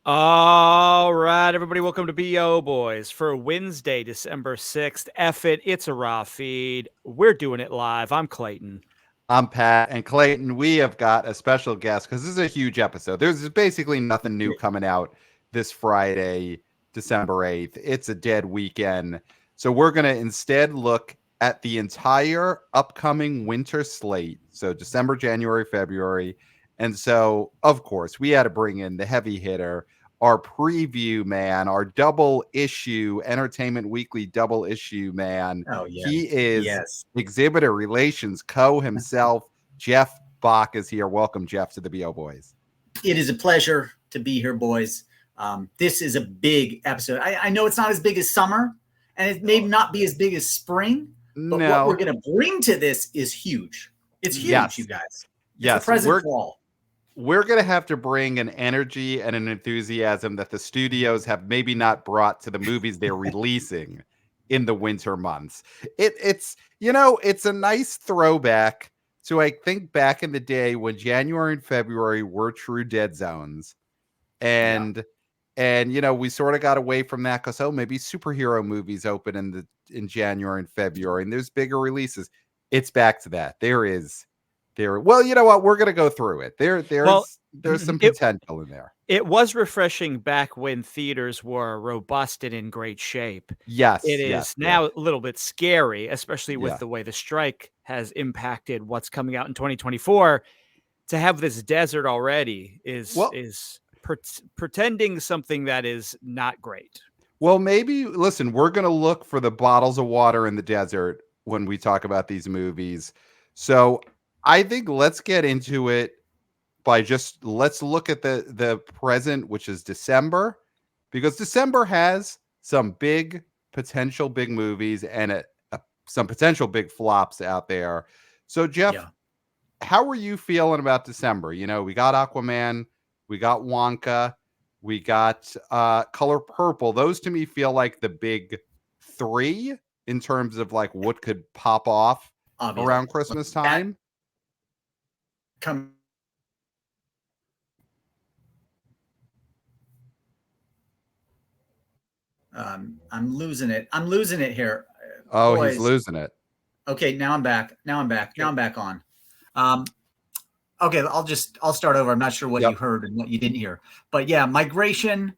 All right, everybody, welcome to BO Boys for Wednesday, December 6th. F it, it's a raw feed. We're doing it live. I'm Clayton. I'm Pat, and Clayton, we have got a special guest because this is a huge episode. There's basically nothing new coming out this Friday, December 8th. It's a dead weekend. So we're going to instead look at the entire upcoming winter slate. So December, January, February. And so, of course, we had to bring in the heavy hitter, our preview man, our double issue, Entertainment Weekly double issue man. Oh, yes. He is Yes. Exhibitor Relations Co. himself. Jeff Bock is here. Welcome, Jeff, to the BO Boys. It is a pleasure to be here, boys. This is a big episode. I know it's not as big as summer, and it may not be as big as spring, but what we're going to bring to this is huge. It's huge, you guys. Yes, the present for all. We're going to have to bring an energy and an enthusiasm that the studios have maybe not brought to the movies they're releasing in the winter months. It's a nice throwback to, I think, back in the day when January and February were true dead zones. And we sort of got away from that because maybe superhero movies open in January and February and there's bigger releases. It's back to that. Well, you know what? We're going to go through it. There's some potential in there. It was refreshing back when theaters were robust and in great shape. Yes. It is now a little bit scary, especially with the way the strike has impacted what's coming out in 2024. To have this desert already is pretending something that is not great. Well, maybe, listen, we're going to look for the bottles of water in the desert when we talk about these movies. So I think let's get into it by let's look at the present, which is December, because December has some potential big movies and some potential big flops out there. So, Jeff, how are you feeling about December? We got Aquaman, we got Wonka, we got Color Purple. Those to me feel like the big three in terms of like what could pop off around Christmas time. I'm losing it. I'm losing it here. Oh, boys. He's losing it. Okay, now I'm back. Now I'm back on. Okay, I'll start over. I'm not sure what you heard and what you didn't hear. But yeah, Migration,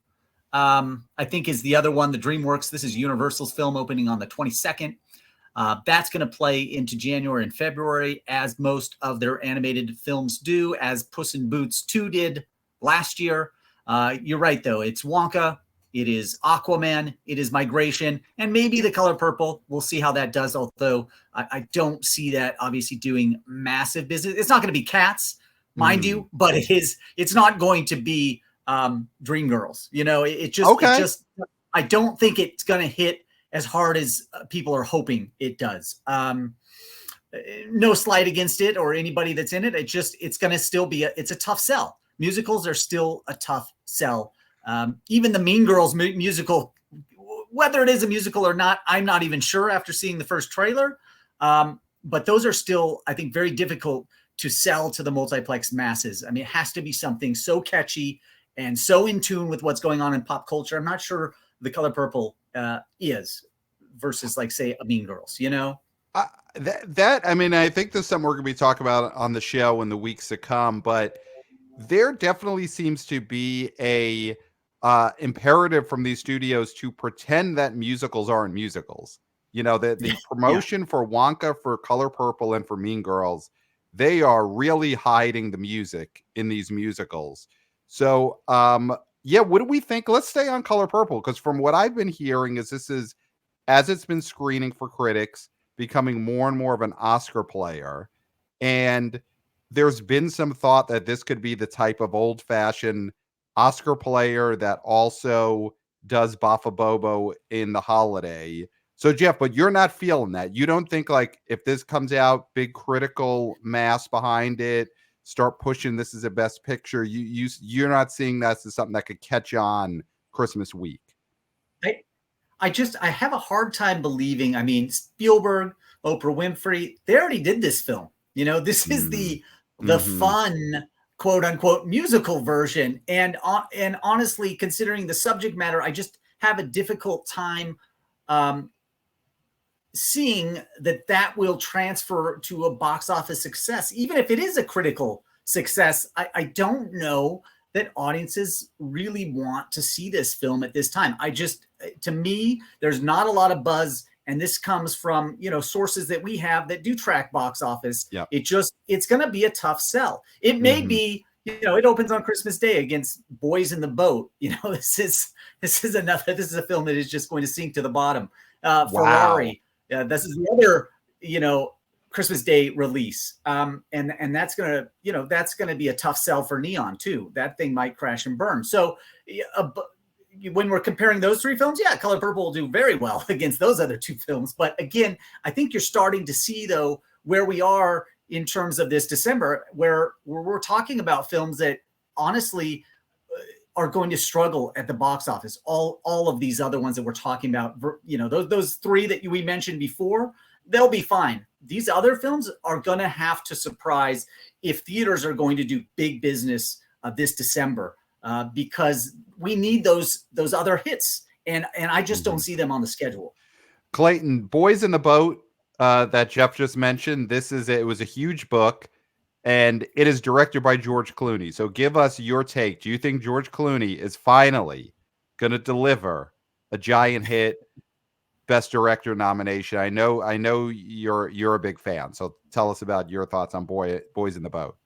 I think is the other one, the DreamWorks. This is Universal's film opening on the 22nd. That's going to play into January and February, as most of their animated films do, as Puss in Boots 2 did last year. You're right, though. It's Wonka. It is Aquaman. It is Migration. And maybe The Color Purple. We'll see how that does, although I don't see that obviously doing massive business. It's not going to be Cats, mind you, but it's not going to be Dreamgirls. I don't think it's going to hit as hard as people are hoping it does. No slight against it or anybody that's in it. It's going to still be it's a tough sell. Musicals are still a tough sell. Even the Mean Girls musical, whether it is a musical or not, I'm not even sure after seeing the first trailer. But those are still, I think, very difficult to sell to the multiplex masses. I mean, it has to be something so catchy and so in tune with what's going on in pop culture. I'm not sure The Color Purple is versus, like, say, a Mean Girls, I think there's something we're going to be talking about on the show in the weeks to come, but there definitely seems to be a imperative from these studios to pretend that musicals aren't musicals. The promotion for Wonka, for Color Purple, and for Mean Girls, they are really hiding the music in these musicals. So, what do we think? Let's stay on Color Purple, because from what I've been hearing is this is, as it's been screening for critics, becoming more and more of an Oscar player. And there's been some thought that this could be the type of old-fashioned Oscar player that also does Bafa Bobo in the holiday. So, Jeff, but you're not feeling that. You don't think, like, if this comes out, big critical mass behind it, start pushing this as a best picture, you're not seeing that as something that could catch on Christmas week? I have a hard time believing. I mean, Spielberg, Oprah Winfrey, they already did this film. This is the fun quote unquote musical version. And honestly, considering the subject matter, I just have a difficult time seeing that will transfer to a box office success. Even if it is a critical success, I don't know that audiences really want to see this film at this time. To me, there's not a lot of buzz. And this comes from, sources that we have that do track box office. Yep. It's going to be a tough sell. It may be, it opens on Christmas Day against Boys in the Boat. This is a film that is just going to sink to the bottom. Ferrari. This is the other, Christmas Day release. And that's going to be a tough sell for Neon too. That thing might crash and burn. So when we're comparing those three films, Color Purple will do very well against those other two films. But again, I think you're starting to see, though, where we are in terms of this December, where we're talking about films that honestly are going to struggle at the box office. All of these other ones that we're talking about, those three that we mentioned before, they'll be fine. These other films are going to have to surprise if theaters are going to do big business this December. Because we need those other hits, and I just don't see them on the schedule. Clayton, Boys in the Boat that Jeff just mentioned, it was a huge book, and it is directed by George Clooney. So give us your take. Do you think George Clooney is finally going to deliver a giant hit, Best Director nomination? I know you're a big fan, so tell us about your thoughts on Boys in the Boat.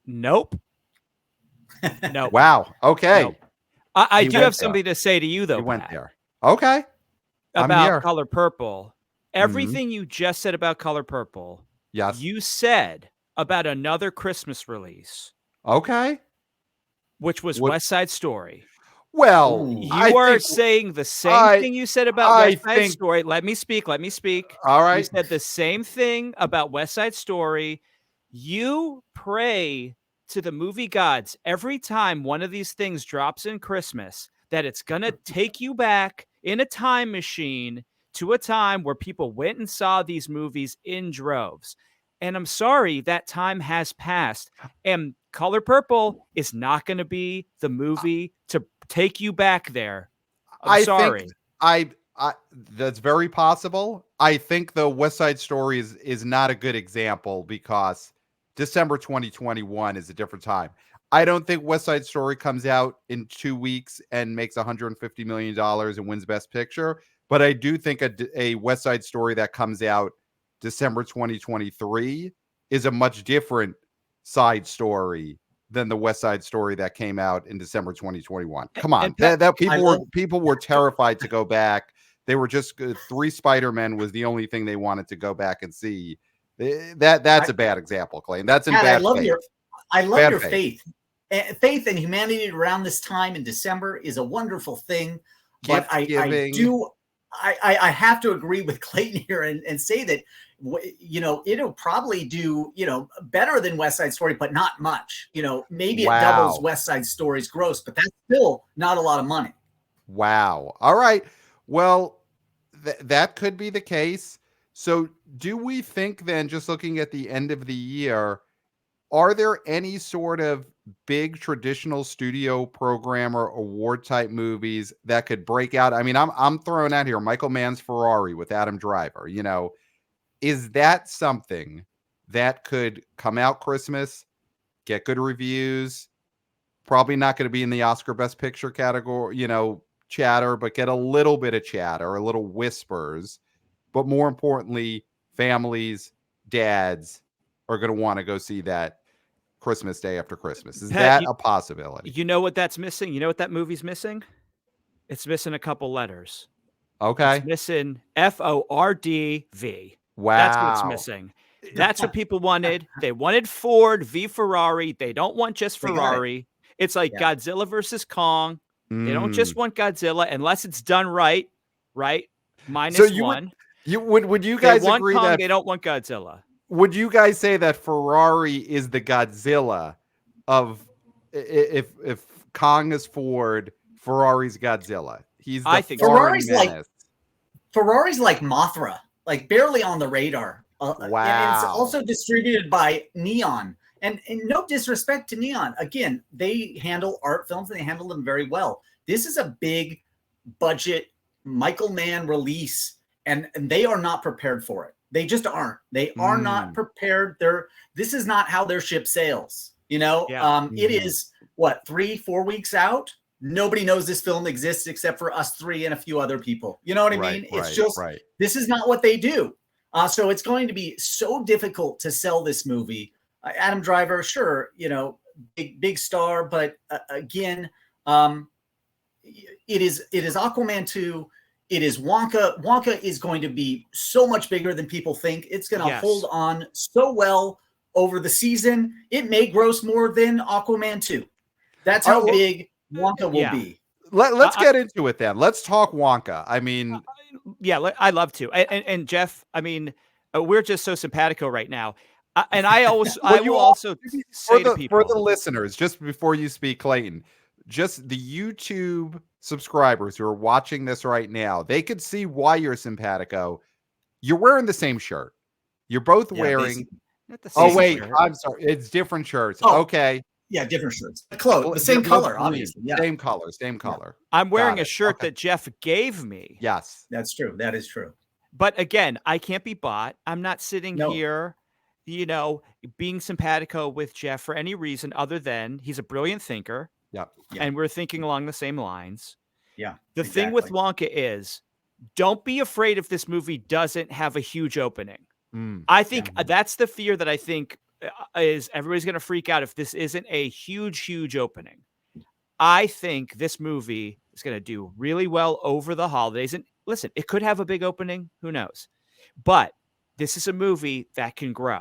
Nope. No. Wow. Okay. Nope. I do have something to say to you, though. You went there. Okay. About Color Purple. Everything you just said about Color Purple, yes, you said about another Christmas release. Okay. Which was West Side Story. Well, you are saying the same thing you said about West Side Story. Let me speak. All right. You said the same thing about West Side Story. You pray to the movie gods every time one of these things drops in Christmas that it's going to take you back in a time machine to a time where people went and saw these movies in droves. And I'm sorry, that time has passed. And Color Purple is not going to be the movie to take you back there. I'm sorry. That's very possible. I think the West Side Story is not a good example because December 2021 is a different time. I don't think West Side Story comes out in 2 weeks and makes $150 million and wins Best Picture. But I do think a West Side Story that comes out December 2023 is a much different side story than the West Side Story that came out in December 2021. Come on, people were terrified to go back. They were just 3 Spider-Men was the only thing they wanted to go back and see. That's a bad example, Clay. That's in bad faith. I love your faith. Faith and humanity around this time in December is a wonderful thing. But I have to agree with Clayton here and say that, it'll probably do, better than West Side Story, but not much. Maybe it doubles West Side Story's gross, but that's still not a lot of money. Wow. All right. Well, that could be the case. So do we think then, just looking at the end of the year, are there any sort of big traditional studio program or award type movies that could break out? I mean, I'm throwing out here Michael Mann's Ferrari with Adam Driver. Is that something that could come out Christmas, get good reviews, probably not going to be in the Oscar Best Picture category, chatter, but get a little bit of chatter, a little whispers. But more importantly, families, dads are going to want to go see that Christmas Day after Christmas. Is that a possibility? You know what that's missing? You know what that movie's missing? It's missing a couple letters. Okay. It's missing FORDV. Wow. That's what it's missing. That's what people wanted. They wanted Ford v Ferrari. They don't want just Ferrari. It's like Godzilla versus Kong. They don't just want Godzilla unless it's done right? -1. Would you guys agree Kong, that they don't want Godzilla? Would you guys say that Ferrari is the Godzilla of if Kong is Ford, Ferrari's Godzilla? I think Ferrari's like Mothra, like barely on the radar. Wow. And it's also distributed by Neon. And no disrespect to Neon. Again, they handle art films and they handle them very well. This is a big budget Michael Mann release, and they are not prepared for it. They just aren't. They are not prepared. This is not how their ship sails. You know, it is what, 3-4 weeks out. Nobody knows this film exists except for us three and a few other people. You know what I mean? It's just, this is not what they do. So it's going to be so difficult to sell this movie. Adam Driver, sure, you know, big star, but again, it is Aquaman 2. It is Wonka. Wonka is going to be so much bigger than people think. It's going to hold on so well over the season. It may gross more than Aquaman 2. That's how big Wonka will be. Let's get into it then. Let's talk Wonka. I mean, I love to. And Jeff, I mean, we're just so simpatico right now. And I always, I will also say to people, for the listeners, just before you speak, Clayton, just the YouTube subscribers who are watching this right now, they could see why you're simpatico. You're wearing the same shirt. You're both wearing. Oh wait, shirt. I'm sorry. It's different shirts. Oh, okay. Yeah, different shirts. The same color, obviously. Yeah. Same color. I'm wearing a shirt that Jeff gave me. Yes. That's true. That is true. But again, I can't be bought. I'm not sitting here, you know, being simpatico with Jeff for any reason other than he's a brilliant thinker. Yeah. And we're thinking along the same lines. Yeah. The thing with Wonka is, don't be afraid if this movie doesn't have a huge opening. I think that's the fear that I think is everybody's going to freak out if this isn't a huge opening. I think this movie is going to do really well over the holidays. And listen, it could have a big opening. Who knows? But this is a movie that can grow.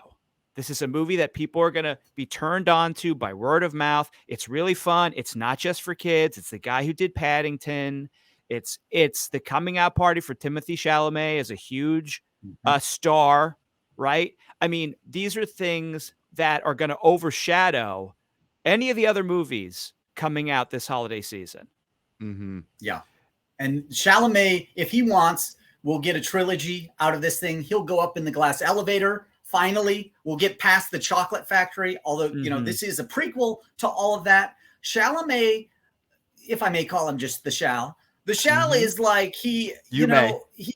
This is a movie that people are going to be turned on to by word of mouth. It's really fun. It's not just for kids. It's the guy who did Paddington. It's the coming out party for Timothée Chalamet as a huge star, right? I mean, these are things that are going to overshadow any of the other movies coming out this holiday season. Yeah. And Chalamet, if he wants, will get a trilogy out of this thing. He'll go up in the glass elevator. Finally, we'll get past the chocolate factory. Although, you know, this is a prequel to all of that. Chalamet, if I may call him just the Chal is like, he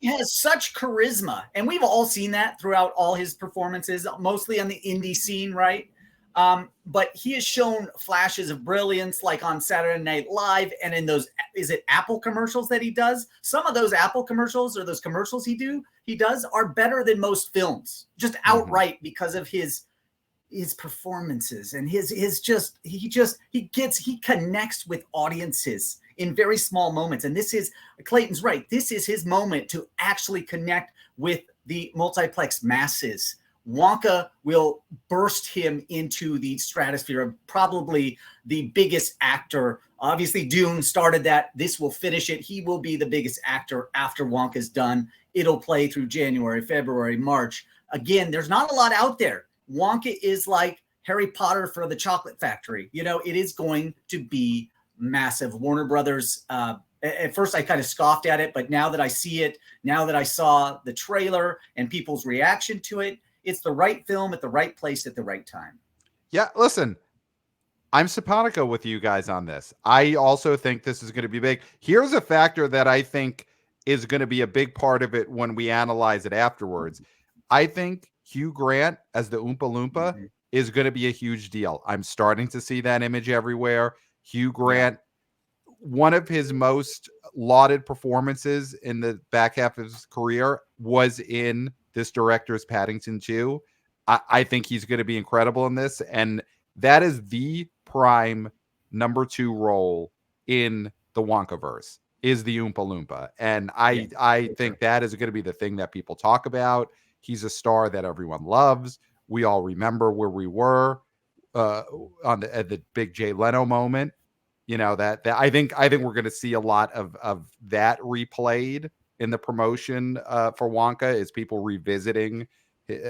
has such charisma. And we've all seen that throughout all his performances, mostly on the indie scene, right? But he has shown flashes of brilliance, like on Saturday Night Live and in those, is it Apple commercials that he does? Some of those Apple commercials or those commercials he does are better than most films, just outright because of his performances and he connects with audiences in very small moments. And this is, Clayton's right, this is his moment to actually connect with the multiplex masses. Wonka will burst him into the stratosphere of probably the biggest actor. Obviously, Dune started that. This will finish it. He will be the biggest actor after Wonka's done. It'll play through January, February, March. Again, there's not a lot out there. Wonka is like Harry Potter for the chocolate factory. You know, it is going to be massive. Warner Brothers, at first I kind of scoffed at it, but now that I see it, now that I saw the trailer and people's reaction to it, it's the right film at the right place at the right time. Yeah, listen, I'm simpatico with you guys on this. I also think this is going to be big. Here's a factor that I think is going to be a big part of it when we analyze it afterwards. I think Hugh Grant as the Oompa Loompa is going to be a huge deal. I'm starting to see that image everywhere. Hugh Grant, one of his most lauded performances in the back half of his career was in this director's Paddington 2. I think he's going to be incredible in this. And that is the prime number 2 role in the Wonkaverse is the Oompa Loompa. And I think that is going to be the thing that people talk about. He's a star that everyone loves. We all remember where we were at the big Jay Leno moment. You know, that I think we're going to see a lot of that replayed in the promotion for Wonka, is people revisiting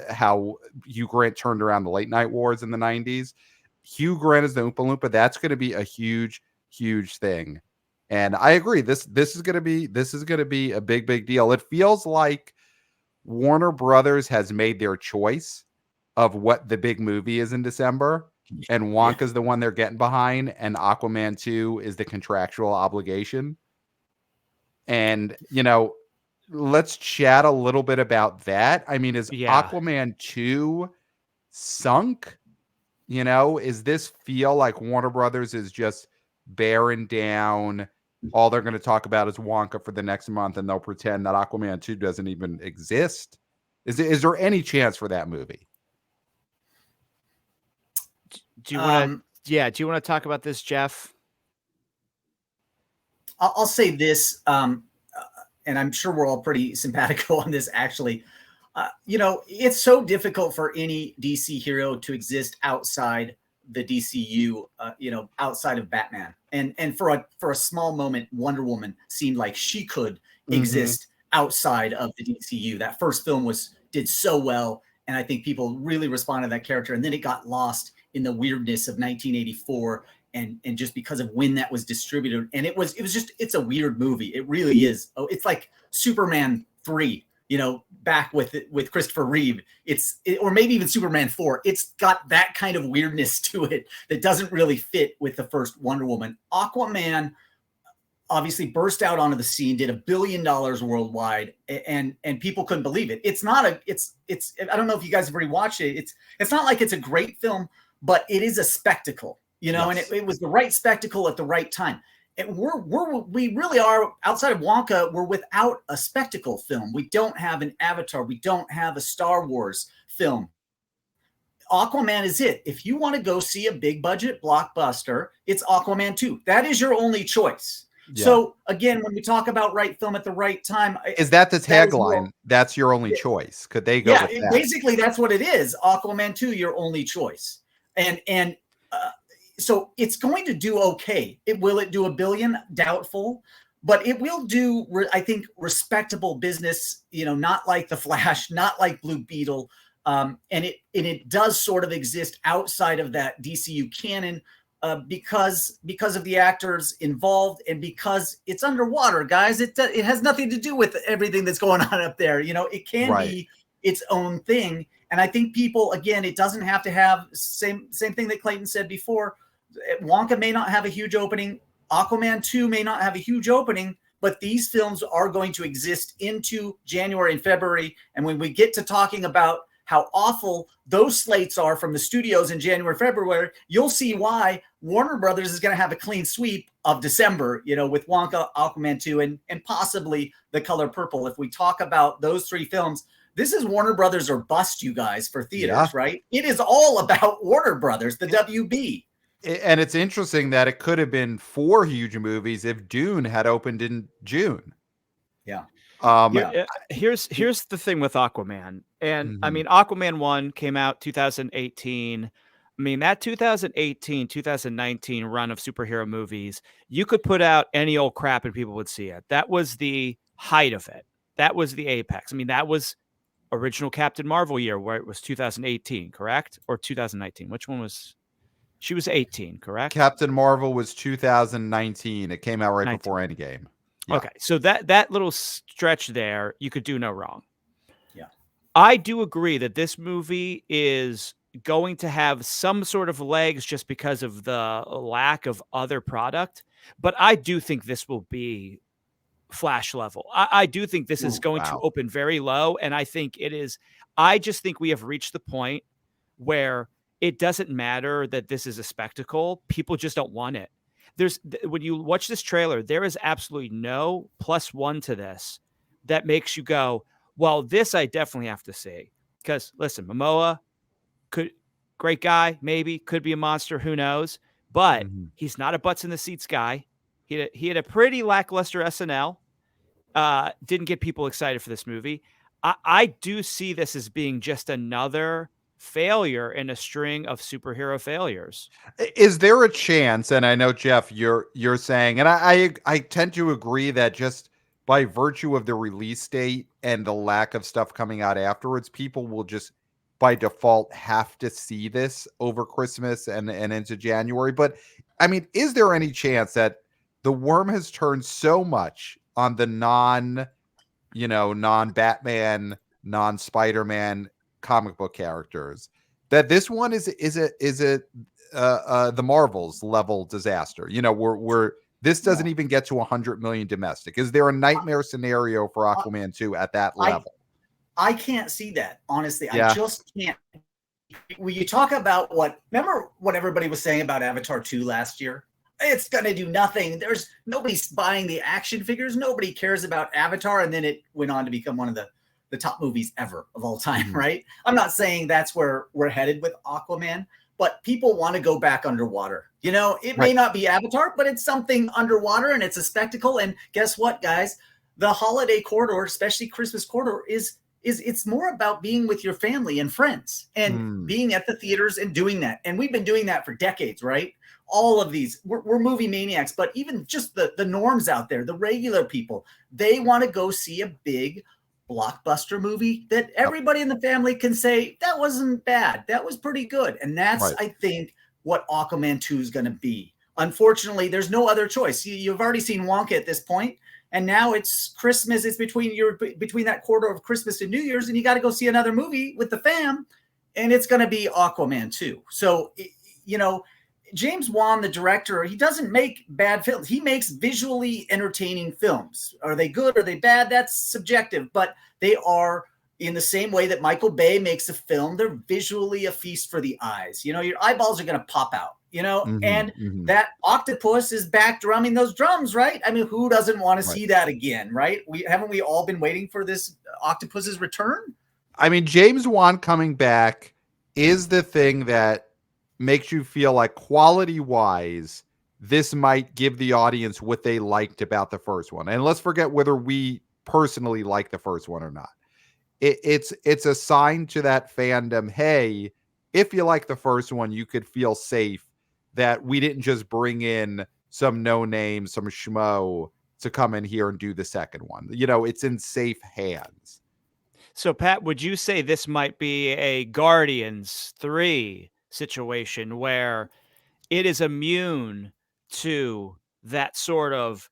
how Hugh Grant turned around the late night wars in the 90s. Hugh Grant is the Oompa Loompa. That's going to be a huge thing. And I agree. This is going to be a big deal. It feels like Warner Brothers has made their choice of what the big movie is in December. and Wonka's the one they're getting behind, and Aquaman 2 is the contractual obligation. And, let's chat a little bit about that. I mean, is Aquaman 2 sunk? Is this feel like Warner Brothers is just bearing down? All they're going to talk about is Wonka for the next month, and they'll pretend that Aquaman 2 doesn't even exist. Is there any chance for that movie? Do you want to talk about this, Jeff? I'll say this, and I'm sure we're all pretty simpatico on this, actually. It's so difficult for any DC hero to exist outside the DCU, outside of Batman. And for a small moment, Wonder Woman seemed like she could exist outside of the DCU. That first film did so well, and I think people really responded to that character. And then it got lost in the weirdness of 1984, and just because of when that was distributed. And it's a weird movie. It really is. Oh, it's like Superman 3. Back with Christopher Reeve, or maybe even Superman 4. It's got that kind of weirdness to it that doesn't really fit with the first Wonder Woman. Aquaman obviously burst out onto the scene, did $1 billion worldwide, and people couldn't believe it. It's not I don't know if you guys have already watched it. It's not like it's a great film, but it is a spectacle, and it was the right spectacle at the right time. And we really are, outside of Wonka, we're without a spectacle film. We don't have an Avatar. We don't have a Star Wars film. Aquaman is it. If you want to go see a big budget blockbuster, it's Aquaman 2. That is your only choice. Yeah. So again, when we talk about right film at the right time, is that the tagline? That's your only choice. Could they go? Yeah, basically that's what it is. Aquaman 2, your only choice. And so it's going to do okay. Will it do $1 billion? Doubtful, but it will do, I think, respectable business. Not like The Flash, not like Blue Beetle, and it does sort of exist outside of that DCU canon because of the actors involved and because it's underwater, guys. It has nothing to do with everything that's going on up there. It can be its own thing, and I think people, again, it doesn't have to have same thing that Clayton said before. Wonka may not have a huge opening. Aquaman 2 may not have a huge opening, but these films are going to exist into January and February. And when we get to talking about how awful those slates are from the studios in January, February, you'll see why Warner Brothers is going to have a clean sweep of December, with Wonka, Aquaman 2, and possibly The Color Purple. If we talk about those three films, this is Warner Brothers or bust, you guys, for theaters, right? It is all about Warner Brothers, the WB. And it's interesting that it could have been 4 huge movies if Dune had opened in June. Yeah. Here's the thing with Aquaman. And I mean, Aquaman 1 came out 2018. I mean, that 2018, 2019 run of superhero movies, you could put out any old crap and people would see it. That was the height of it. That was the apex. I mean, that was original Captain Marvel year, where it was 2018, correct? Or 2019? Which one was... She was 18, correct? Captain Marvel was 2019. It came out right 19. Before Endgame. Yeah. Okay, so that little stretch there, you could do no wrong. Yeah. I do agree that this movie is going to have some sort of legs just because of the lack of other product, but I do think this will be Flash level. I do think this is going to open very low, and I think it is. I just think we have reached the point where it doesn't matter that this is a spectacle. People just don't want it. When you watch this trailer, there is absolutely no +1 to this that makes you go, well, this I definitely have to see. Because listen, Momoa, great guy, maybe, could be a monster, who knows? But he's not a butts in the seats guy. He had a pretty lackluster SNL. Didn't get people excited for this movie. I do see this as being just another failure in a string of superhero failures. Is there a chance, and I know, Jeff, you're saying, and I tend to agree that just by virtue of the release date and the lack of stuff coming out afterwards, people will just by default have to see this over Christmas and into January. But I mean, is there any chance that the worm has turned so much on the non-Batman, non-Spider-Man comic book characters that this one is the Marvels level disaster. You know, we're this doesn't even get to 100 million domestic. Is there a nightmare scenario for Aquaman 2 at that level? I can't see that, honestly. Yeah. I just can't. When you talk about remember what everybody was saying about Avatar 2 last year? It's going to do nothing. Nobody's buying the action figures. Nobody cares about Avatar. And then it went on to become one of the top movies ever of all time, right? I'm not saying that's where we're headed with Aquaman, but people want to go back underwater. You know, it may not be Avatar, but it's something underwater and it's a spectacle. And guess what, guys? The holiday corridor, especially Christmas corridor, it's more about being with your family and friends and being at the theaters and doing that. And we've been doing that for decades, right? All of these, we're movie maniacs, but even just the norms out there, the regular people, they want to go see a big blockbuster movie that everybody in the family can say, that wasn't bad. That was pretty good. And that's, I think, what Aquaman 2 is going to be. Unfortunately, there's no other choice. You've already seen Wonka at this point. And now it's Christmas. It's between that quarter of Christmas and New Year's, and you got to go see another movie with the fam, and it's going to be Aquaman 2. So, you know, James Wan, the director, he doesn't make bad films. He makes visually entertaining films. Are they good? Are they bad? That's subjective, but they are in the same way that Michael Bay makes a film. They're visually a feast for the eyes. You know, your eyeballs are going to pop out. You know, that octopus is back drumming those drums, right? I mean, who doesn't want to see that again, right? Haven't we all been waiting for this octopus's return? I mean, James Wan coming back is the thing that makes you feel like quality-wise, this might give the audience what they liked about the first one. And let's forget whether we personally like the first one or not. It's a sign to that fandom, hey, if you like the first one, you could feel safe that we didn't just bring in some no-name, some schmo to come in here and do the second one. You know, it's in safe hands. So, Pat, would you say this might be a Guardians 3 situation where it is immune to that sort of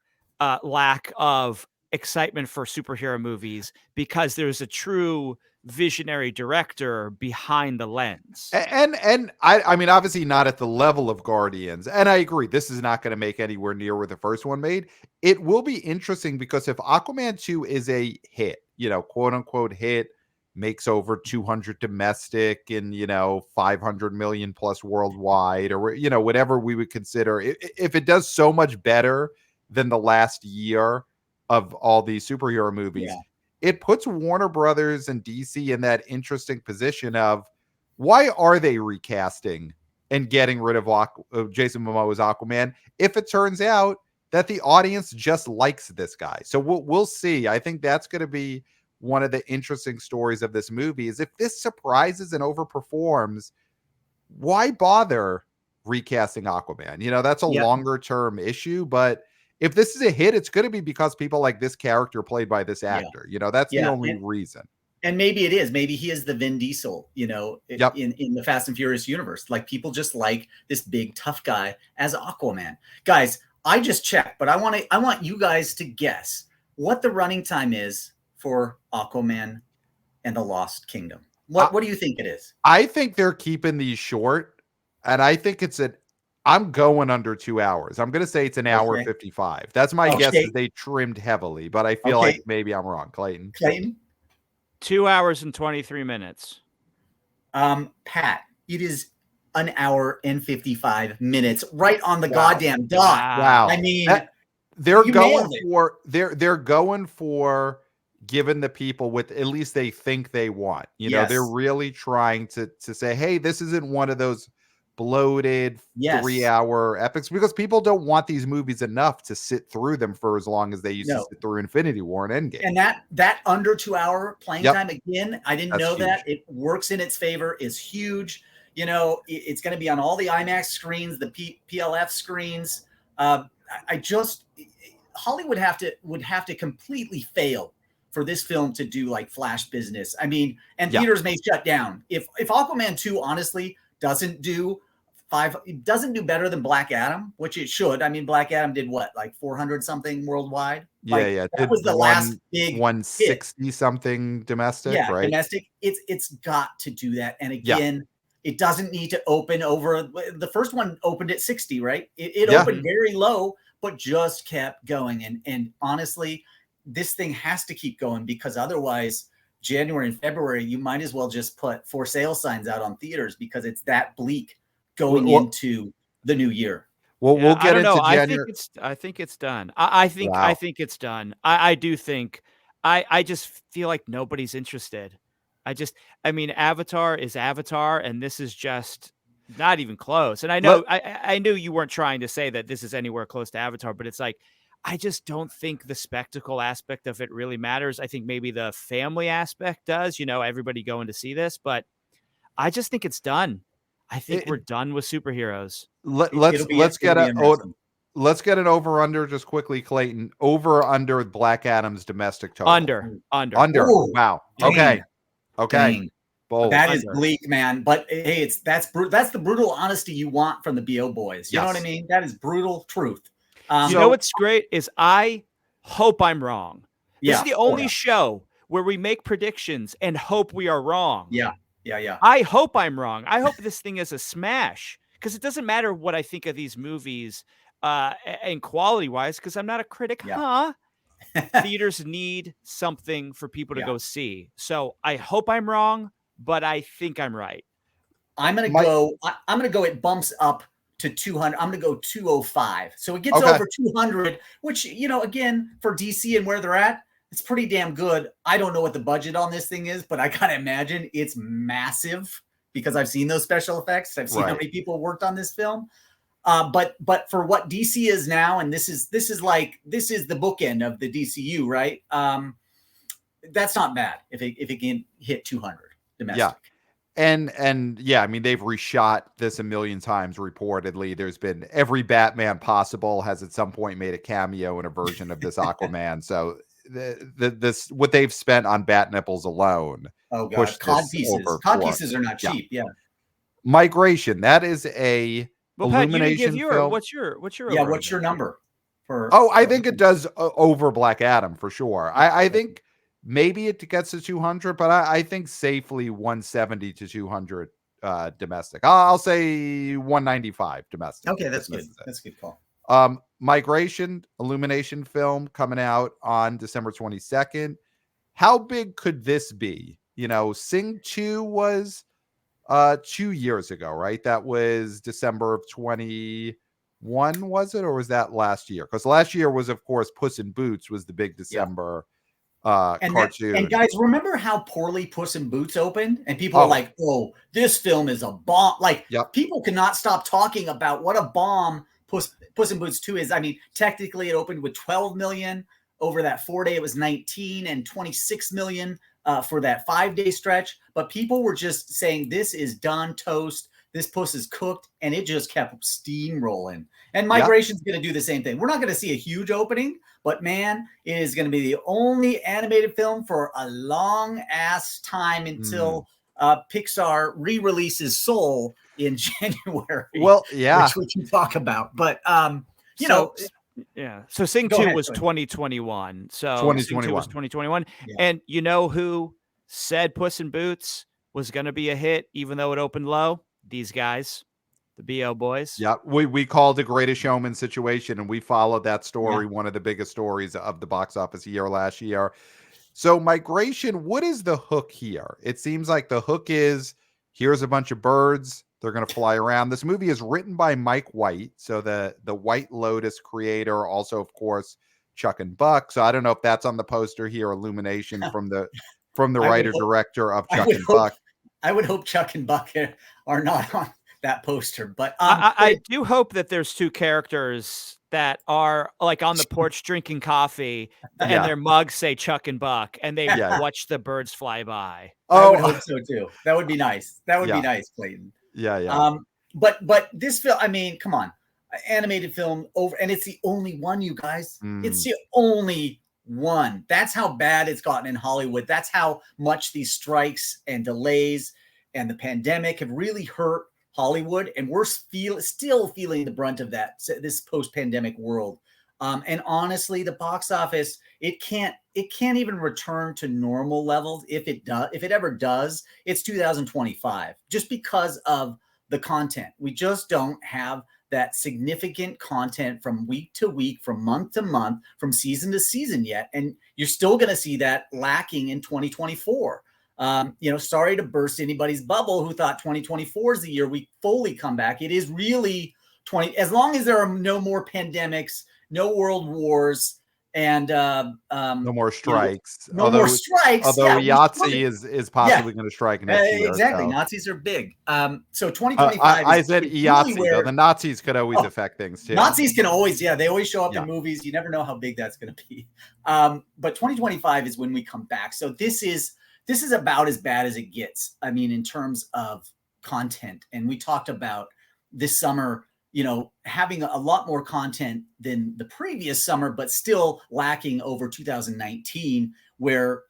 lack of excitement for superhero movies because there's a true visionary director behind the lens? And I mean, obviously not at the level of Guardians. And I agree, this is not going to make anywhere near where the first one made. It will be interesting because if Aquaman 2 is a hit, you know, quote unquote hit, makes over 200 domestic and, you know, 500 million plus worldwide, or, you know, whatever we would consider, if it does so much better than the last year of all these superhero movies, it puts Warner Brothers and DC in that interesting position of why are they recasting and getting rid of Jason Momoa's Aquaman if it turns out that the audience just likes this guy? So we'll see. I think that's going to be one of the interesting stories of this movie is if this surprises and overperforms, why bother recasting Aquaman? You know, that's a longer term issue, but if this is a hit, it's going to be because people like this character played by this actor. You know, that's the only reason. And maybe it is. Maybe he is the Vin Diesel, you know, in the Fast and Furious universe. Like people just like this big tough guy as Aquaman. Guys, I just checked, but I want you guys to guess what the running time is for Aquaman and the Lost Kingdom. What do you think it is? I think they're keeping these short, and I think I'm going under 2 hours. I'm going to say it's an hour 55. That's my guess. Is they trimmed heavily, but I feel like maybe I'm wrong. Clayton? 2 hours and 23 minutes. Pat, it is an hour and 55 minutes, right on the goddamn dot. Wow. I mean, they're going for giving the people what at least they think they want. You know, they're really trying to say, hey, this isn't one of those bloated 3-hour epics, because people don't want these movies enough to sit through them for as long as they used to sit through Infinity War and Endgame. And that under 2 hour playing time, again, I didn't know that. It works in its favor, is huge. You know, it's going to be on all the IMAX screens, the PLF screens. Hollywood would have to completely fail for this film to do like flash business. I mean, and theaters may shut down. If Aquaman 2 honestly doesn't do better than Black Adam, which it should. I mean, Black Adam did what, like 400 something worldwide? That was the last big 160 something domestic, right? Domestic. It's got to do that. And again, It doesn't need to open over. The first one opened at 60, right? It opened very low, but just kept going. And honestly, this thing has to keep going, because otherwise January and February, you might as well just put for sale signs out on theaters, because it's that bleak going into the new year. Well, we'll get into January. I think it's done. I think it's done. I do think. I just feel like nobody's interested. I mean, Avatar is Avatar, and this is just not even close. And I know, I knew you weren't trying to say that this is anywhere close to Avatar, but it's like, I just don't think the spectacle aspect of it really matters. I think maybe the family aspect does, everybody going to see this, but I just think it's done. I think we're done with superheroes. Let's get an over under just quickly, Clayton. Over under Black Adam's domestic total. Under. Ooh, wow. Dang. Okay. Bold. That is bleak, man. But hey, that's the brutal honesty you want from the BO boys. You know what I mean? That is brutal truth. You know what's great is I hope I'm wrong. This is the only show where we make predictions and hope we are wrong. Yeah. I hope I'm wrong. I hope this thing is a smash, because it doesn't matter what I think of these movies and quality wise, because I'm not a critic. Theaters need something for people to go see. So I hope I'm wrong, but I think I'm right. I'm gonna go. It bumps up to 200. I'm gonna go 205. So it gets over 200, which, again, for DC and where they're at, it's pretty damn good. I don't know what the budget on this thing is, but I gotta imagine it's massive, because I've seen those special effects. I've seen how many people worked on this film. But for what DC is now, and this is the bookend of the DCU, right? That's not bad if it can hit 200 domestic. Yeah. And I mean, they've reshot this a million times reportedly. There's been every Batman possible has at some point made a cameo in a version of this Aquaman. So this what they've spent on bat nipples alone. Oh god, cod pieces are not cheap. Yeah. Migration, that is a Illumination film. What's your what's your number for? I think it does over Black Adam for sure. I think maybe it gets to 200, but I think safely 170 to 200 domestic. I'll say 195 domestic. Okay, that's good. That's a good call. Migration, Illumination film coming out on December 22nd. How big could this be? Sing 2 was 2 years ago, right? That was December of 21, was it? Or was that last year? Because last year was, of course, Puss in Boots was the big December cartoon. And guys, remember how poorly Puss in Boots opened? And people are like, oh, this film is a bomb. Like, people cannot stop talking about what a bomb Puss in Boots 2 is. I mean, technically it opened with 12 million. Over that 4-day, it was 19 and 26 million for that 5-day stretch. But people were just saying, this is done toast. This puss is cooked. And it just kept steamrolling. And Migration's going to do the same thing. We're not going to see a huge opening, but man, it is going to be the only animated film for a long ass time until Pixar re-releases Soul in January. Well, yeah. Which we can talk about. But, So Sing 2 was 2021. So 2021 Sing 2 was 2021. Yeah. And you know who said Puss in Boots was going to be a hit, even though it opened low? These guys, the BO boys. Yeah, we called the Greatest Showman situation, and we followed that story, one of the biggest stories of the box office year last year. So Migration, what is the hook here? It seems like the hook is, here's a bunch of birds. They're going to fly around. This movie is written by Mike White. So the White Lotus creator, also, of course, Chuck and Buck. So I don't know if that's on the poster here, Illumination from the writer-director of Chuck and Buck. I would hope Chuck and Buck are not on that poster. But I do hope that there's two characters that are like on the porch drinking coffee and their mugs say Chuck and Buck and they watch the birds fly by. I would hope so too. That would be nice. That would be nice, Clayton. Yeah. But this film, I mean, come on, animated film over, and it's the only one, you guys. It's the only one. That's how bad it's gotten in Hollywood. That's how much these strikes and delays and the pandemic have really hurt Hollywood, and we're still feeling the brunt of that. This post-pandemic world. And honestly, the box office, it can't even return to normal levels. If it ever does, it's 2025, just because of the content. We just don't have that significant content from week to week, from month to month, from season to season yet. And you're still going to see that lacking in 2024. Sorry to burst anybody's bubble who thought 2024 is the year we fully come back. It is really as long as there are no more pandemics, no world wars, and no more strikes. More strikes. Although Yahtzee is possibly going to strike next year. Exactly. So. Nazis are big. So 2025. I said Yahtzee, though. The Nazis could always affect things too. Nazis can always, they always show up in movies. You never know how big that's going to be. But 2025 is when we come back. So this is about as bad as it gets. I mean, in terms of content. And we talked about this summer, having a lot more content than the previous summer, but still lacking over 2019, where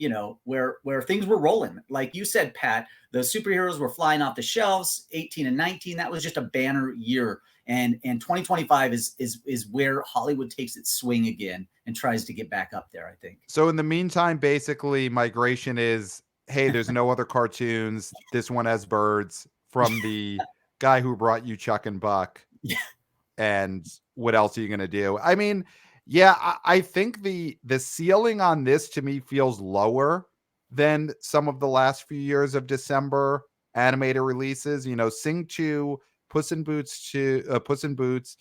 things were rolling. Like you said, Pat, the superheroes were flying off the shelves, 18 and 19. That was just a banner year. And 2025 is where Hollywood takes its swing again and tries to get back up there, I think. So in the meantime, basically migration is, hey, there's no other cartoons. This one has birds, from the guy who brought you Chuck and Buck. Yeah. And what else are you going to do? I mean, I think the ceiling on this to me feels lower than some of the last few years of December animated releases. Sing 2, Puss in Boots 2, Puss in Boots.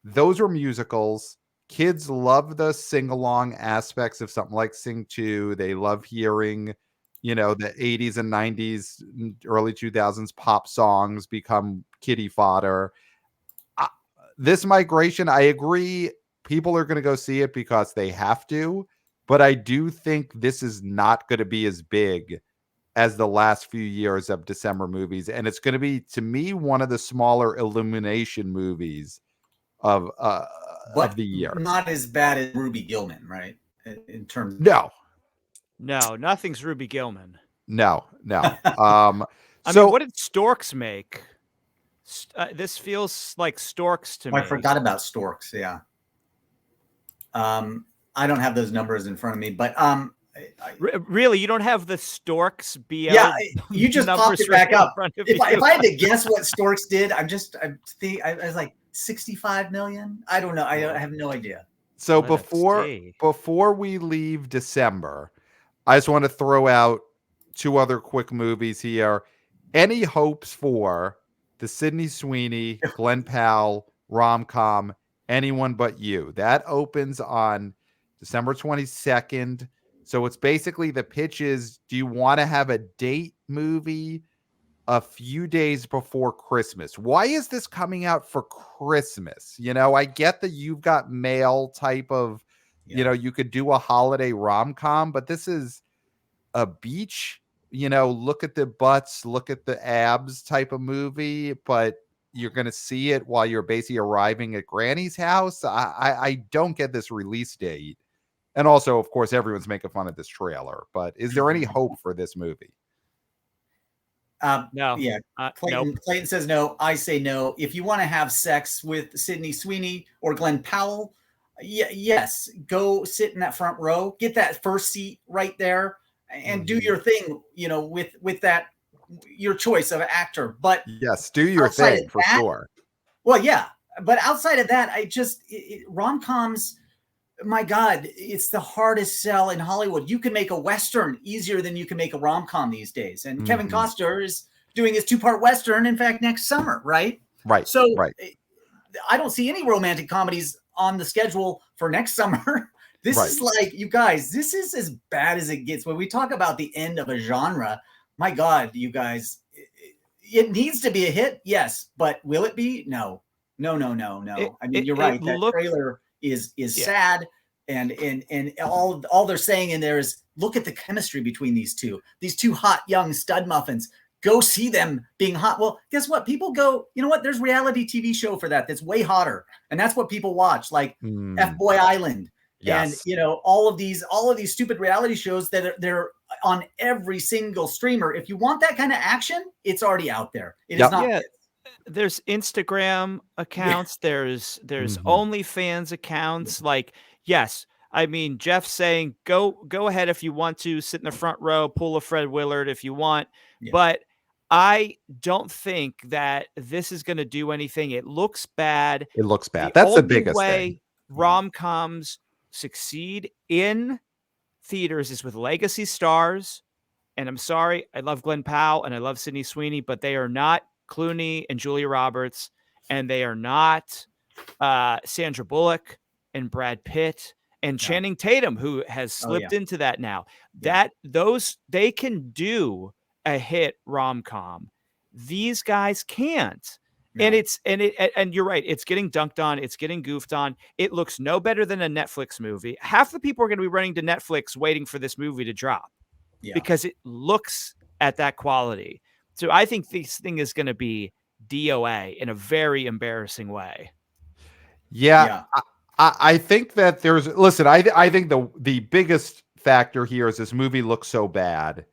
Those were musicals. Kids love the sing-along aspects of something like Sing 2. They love hearing, the 80s and 90s, early 2000s pop songs become kiddie fodder. This migration, I agree, people are going to go see it because they have to, but I do think this is not going to be as big as the last few years of December movies, and it's going to be, to me, one of the smaller Illumination movies of the year. Not as bad as Ruby Gillman, right? In terms, no, nothing's Ruby Gillman. No. I mean, what did Storks make? This feels like Storks to me. I forgot about Storks. Yeah. I don't have those numbers in front of me, but really, you don't have the Storks BL? Yeah, you just popped it back up. If I had to guess what Storks did, I was like 65 million. I don't know. I have no idea. So before we leave December, I just want to throw out 2 other quick movies here. Any hopes for the Sydney Sweeney, Glenn Powell rom-com, Anyone But You? That opens on December 22nd. So it's basically, the pitch is, do you want to have a date movie a few days before Christmas? Why is this coming out for Christmas? I get that you've got mail type of, you could do a holiday rom-com, but this is a beach, look at the butts, look at the abs type of movie, but you're going to see it while you're basically arriving at Granny's house. I don't get this release date. And also, of course, everyone's making fun of this trailer, but is there any hope for this movie? No. Yeah. Clayton says no. I say no. If you want to have sex with Sydney Sweeney or Glenn Powell, yes, go sit in that front row, get that first seat right there, and do your thing, with that, your choice of actor. But yes, do your thing for sure. Well, yeah, but outside of that, rom-coms, my God, it's the hardest sell in Hollywood. You can make a Western easier than you can make a rom-com these days. And Kevin Costner is doing his 2-part Western, in fact, next summer, right? Right. So I don't see any romantic comedies on the schedule for next summer. This is like, you guys, this is as bad as it gets. When we talk about the end of a genre, my God, you guys, it needs to be a hit. Yes. But will it be? No. I mean, you're right. That trailer is sad. And all they're saying in there is, look at the chemistry between these two hot young stud muffins. Go see them being hot. Well, guess what? People go, you know what? There's reality TV show for that's way hotter. And that's what people watch, like F-Boy Island. Yes. And all of these stupid reality shows that they're on every single streamer. If you want that kind of action, it's already out there. It is not. there's Instagram accounts, there's OnlyFans accounts. Like, yes, I mean, Jeff's saying go ahead if you want to, sit in the front row, pull a Fred Willard if you want, but I don't think that this is going to do anything. It looks bad. It looks bad. The That's the only biggest way thing. rom-coms succeed in theaters is with legacy stars. And I'm sorry, I love Glenn Powell and I love Sydney Sweeney, but they are not Clooney and Julia Roberts, and they are not Sandra Bullock and Brad Pitt and Channing Tatum, who has slipped into that now. They can do a hit rom-com. These guys can't. No. And you're right. It's getting dunked on. It's getting goofed on. It looks no better than a Netflix movie. Half the people are going to be running to Netflix waiting for this movie to drop because it looks at that quality. So I think this thing is going to be DOA in a very embarrassing way. Yeah. I think that I think the biggest factor here is this movie looks so bad.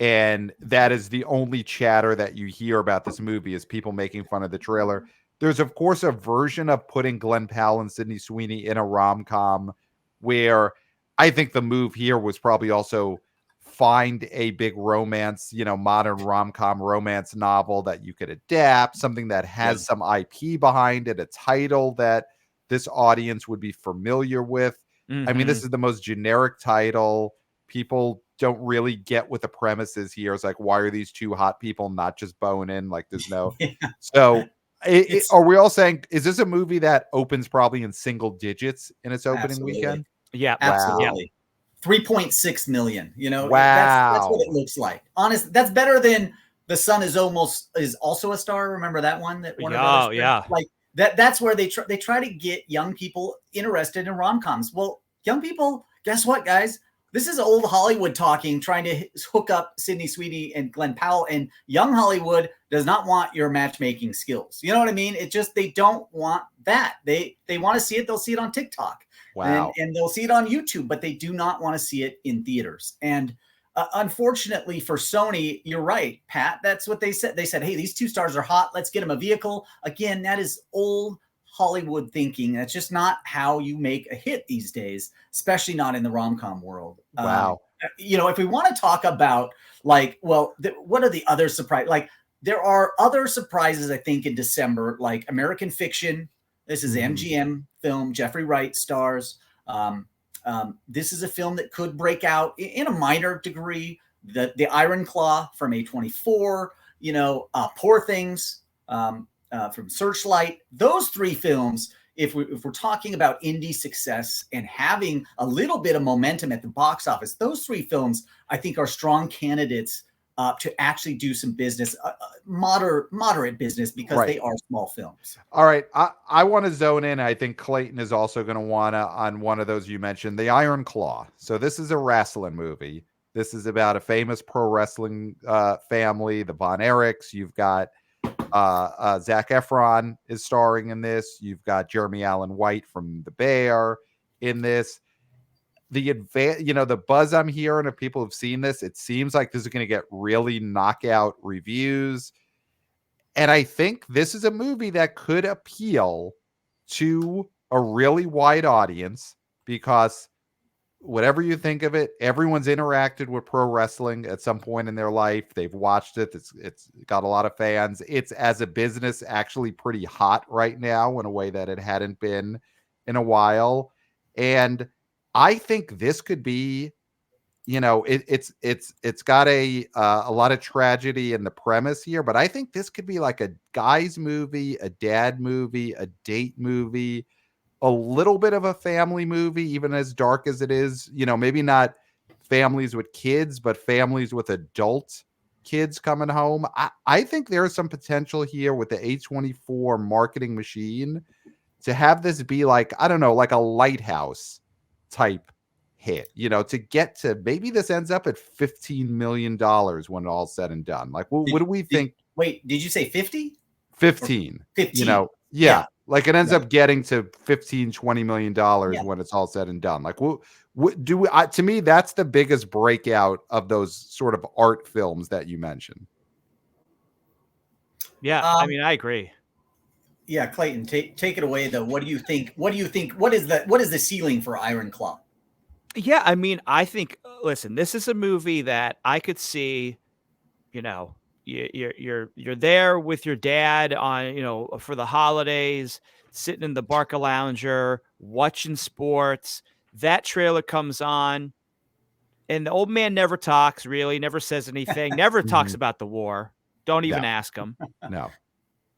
And that is the only chatter that you hear about this movie is people making fun of the trailer. There's, of course, a version of putting Glenn Powell and Sydney Sweeney in a rom-com where I think the move here was probably also find a big romance, modern rom-com romance novel that you could adapt, something that has some IP behind it, a title that this audience would be familiar with. I mean, this is the most generic title. People don't really get what the premise is here. It's like, why are these two hot people not just boning? Like, there's no. So, are we all saying, is this a movie that opens probably in single digits in its opening weekend? Yeah, absolutely. 3.6 million. Wow, that's what it looks like. Honest, that's better than The Sun is also a Star. Remember that one? That one. Like that's where they try to get young people interested in rom-coms. Well, young people, guess what, guys? This is old Hollywood talking, trying to hook up Sydney Sweeney and Glenn Powell, and young Hollywood does not want your matchmaking skills. You know what I mean? It just, they don't want that. They want to see it. They'll see it on TikTok. Wow. And they'll see it on YouTube, but they do not want to see it in theaters. And unfortunately for Sony, you're right, Pat. That's what they said. They said, hey, these two stars are hot. Let's get them a vehicle. Again, that is old Hollywood thinking. That's just not how you make a hit these days, especially not in the rom-com world. Wow. If we want to talk about what are the other surprises? Like, there are other surprises, I think, in December, like American Fiction. This is MGM film. Jeffrey Wright stars. This is a film that could break out in a minor degree. The Iron Claw from A24, Poor Things, from Searchlight. Those three films, if we're talking about indie success and having a little bit of momentum at the box office, those three films I think are strong candidates to actually do some business, moderate business, because they are small films. All right, I want to zone in. I think Clayton is also going to want to on one of those you mentioned, The Iron Claw. So this is a wrestling movie. This is about a famous pro wrestling family, the Von Erichs. You've got Zac Efron is starring in this. You've got Jeremy Allen White from The Bear in this. The buzz I'm hearing of people who've seen this, it seems like this is going to get really knockout reviews. And I think this is a movie that could appeal to a really wide audience because whatever you think of it, everyone's interacted with pro wrestling at some point in their life. They've watched it. It's got a lot of fans. It's, as a business, actually pretty hot right now in a way that it hadn't been in a while. And I think this could be, it's got a lot of tragedy in the premise here, but I think this could be like a guy's movie, a dad movie, a date movie, a little bit of a family movie, even as dark as it is. Maybe not families with kids, but families with adult kids coming home. I think there's some potential here with the A24 marketing machine to have this be like, I don't know, like a Lighthouse type hit, to get to, maybe this ends up at $15 million when all's said and done. Like, what do we think? Wait, did you say 50? 15. 15. Yeah. Like it ends up getting to $15-20 million when it's all said and done. Like, to me, that's the biggest breakout of those sort of art films that you mentioned. Yeah, I mean, I agree. Yeah, Clayton, take it away though. What do you think? What is the ceiling for Iron Claw? Yeah, I mean, I think listen, this is a movie that I could see, you know, you're there with your dad on, for the holidays, sitting in the Barca Lounger, watching sports. That trailer comes on, and the old man never talks, really, never says anything, never talks about the war. Don't even Yeah. ask him. No.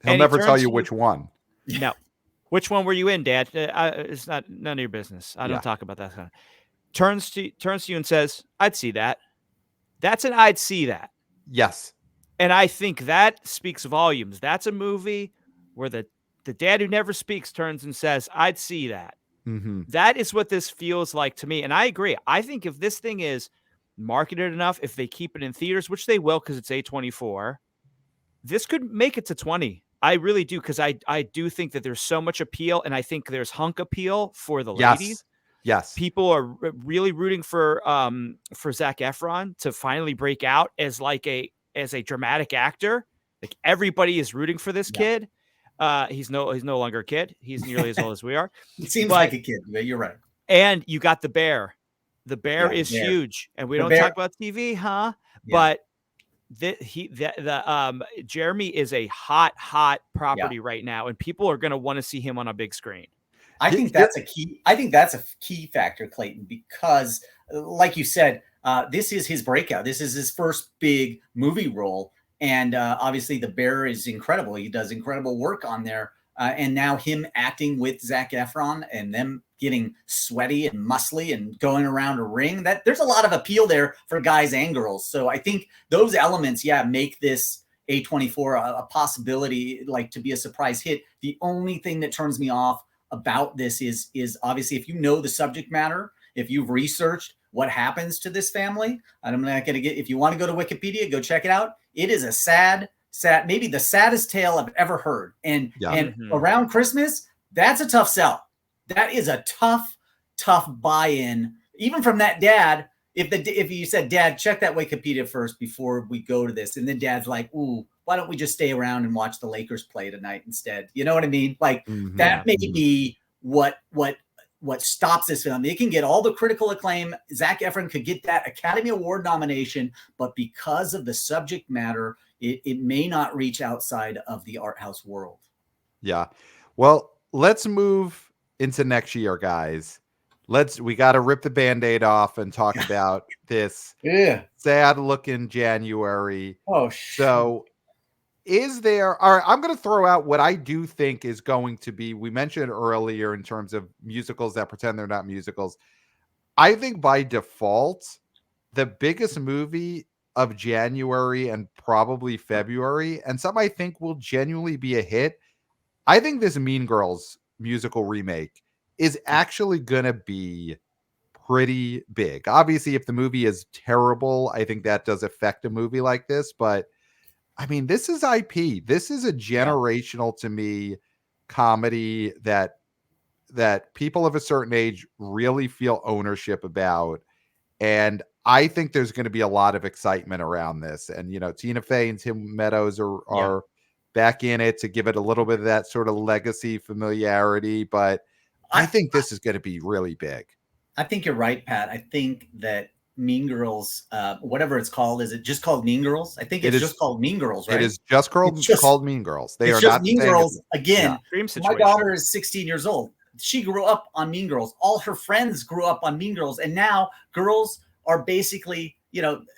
He'll And he never tell turns you to which one. No. Which one were you in, Dad? It's not none of your business. I don't Yeah. talk about that kind of. Turns to you and says, "I'd see that." That's an I'd see that. Yes. And I think that speaks volumes. That's a movie where the dad who never speaks turns and says, "I'd see that." Mm-hmm. That is what this feels like to me. And I agree. I think if this thing is marketed enough, if they keep it in theaters, which they will because it's A24, this could make it to 20. I really do, because I do think that there's so much appeal, and I think there's hunk appeal for the ladies. Yes. People are really rooting for Zac Efron to finally break out as a dramatic actor. Like, everybody is rooting for this kid. He's no longer a kid. He's nearly as old as we are. He seems like a kid. You're right. And you got the bear. The bear is huge, and we don't talk about TV, huh? Yeah. But Jeremy is a hot property right now, and people are going to want to see him on a big screen. I think that's a key factor, Clayton, because like you said, this is his breakout. This is his first big movie role. And obviously the bear is incredible. He does incredible work on there. And now him acting with Zac Efron and them getting sweaty and muscly and going around a ring, that there's a lot of appeal there for guys and girls. So I think those elements, make this A24 a possibility, like, to be a surprise hit. The only thing that turns me off about this is obviously, if you know the subject matter, if you've researched what happens to this family, and I'm not going to if you want to go to Wikipedia, go check it out. It is a sad, maybe the saddest tale I've ever heard. And around Christmas, that's a tough sell. That is a tough buy-in, even from that dad. If you said, "Dad, check that Wikipedia first before we go to this," and then Dad's like, "Ooh, why don't we just stay around and watch the Lakers play tonight instead?" You know what I mean? Like, that may be what stops this film. It can get all the critical acclaim. Zac Efron could get that Academy Award nomination, but because of the subject matter, it may not reach outside of the art house world. Yeah. Well, let's move into next year, guys. We got to rip the Band-Aid off and talk about this sad looking January. Oh, shit. So all right, I'm going to throw out what I do think is going to be, we mentioned earlier in terms of musicals that pretend they're not musicals. I think by default, the biggest movie of January and probably February, and some I think will genuinely be a hit, I think this Mean Girls musical remake is actually going to be pretty big. Obviously, if the movie is terrible, I think that does affect a movie like this. But I mean, this is IP. This is a generational, to me, comedy that people of a certain age really feel ownership about. And I think there's going to be a lot of excitement around this. And, Tina Fey and Tim Meadows are back in it to give it a little bit of that sort of legacy familiarity. But I think this is going to be really big. I think you're right, Pat. I think that Mean Girls, whatever it's called, is it just called Mean Girls? I think it's just called Mean Girls, right? It is just called Mean Girls. They are not Mean Girls again. My daughter is 16 years old. She grew up on Mean Girls. All her friends grew up on Mean Girls, and now girls are basically,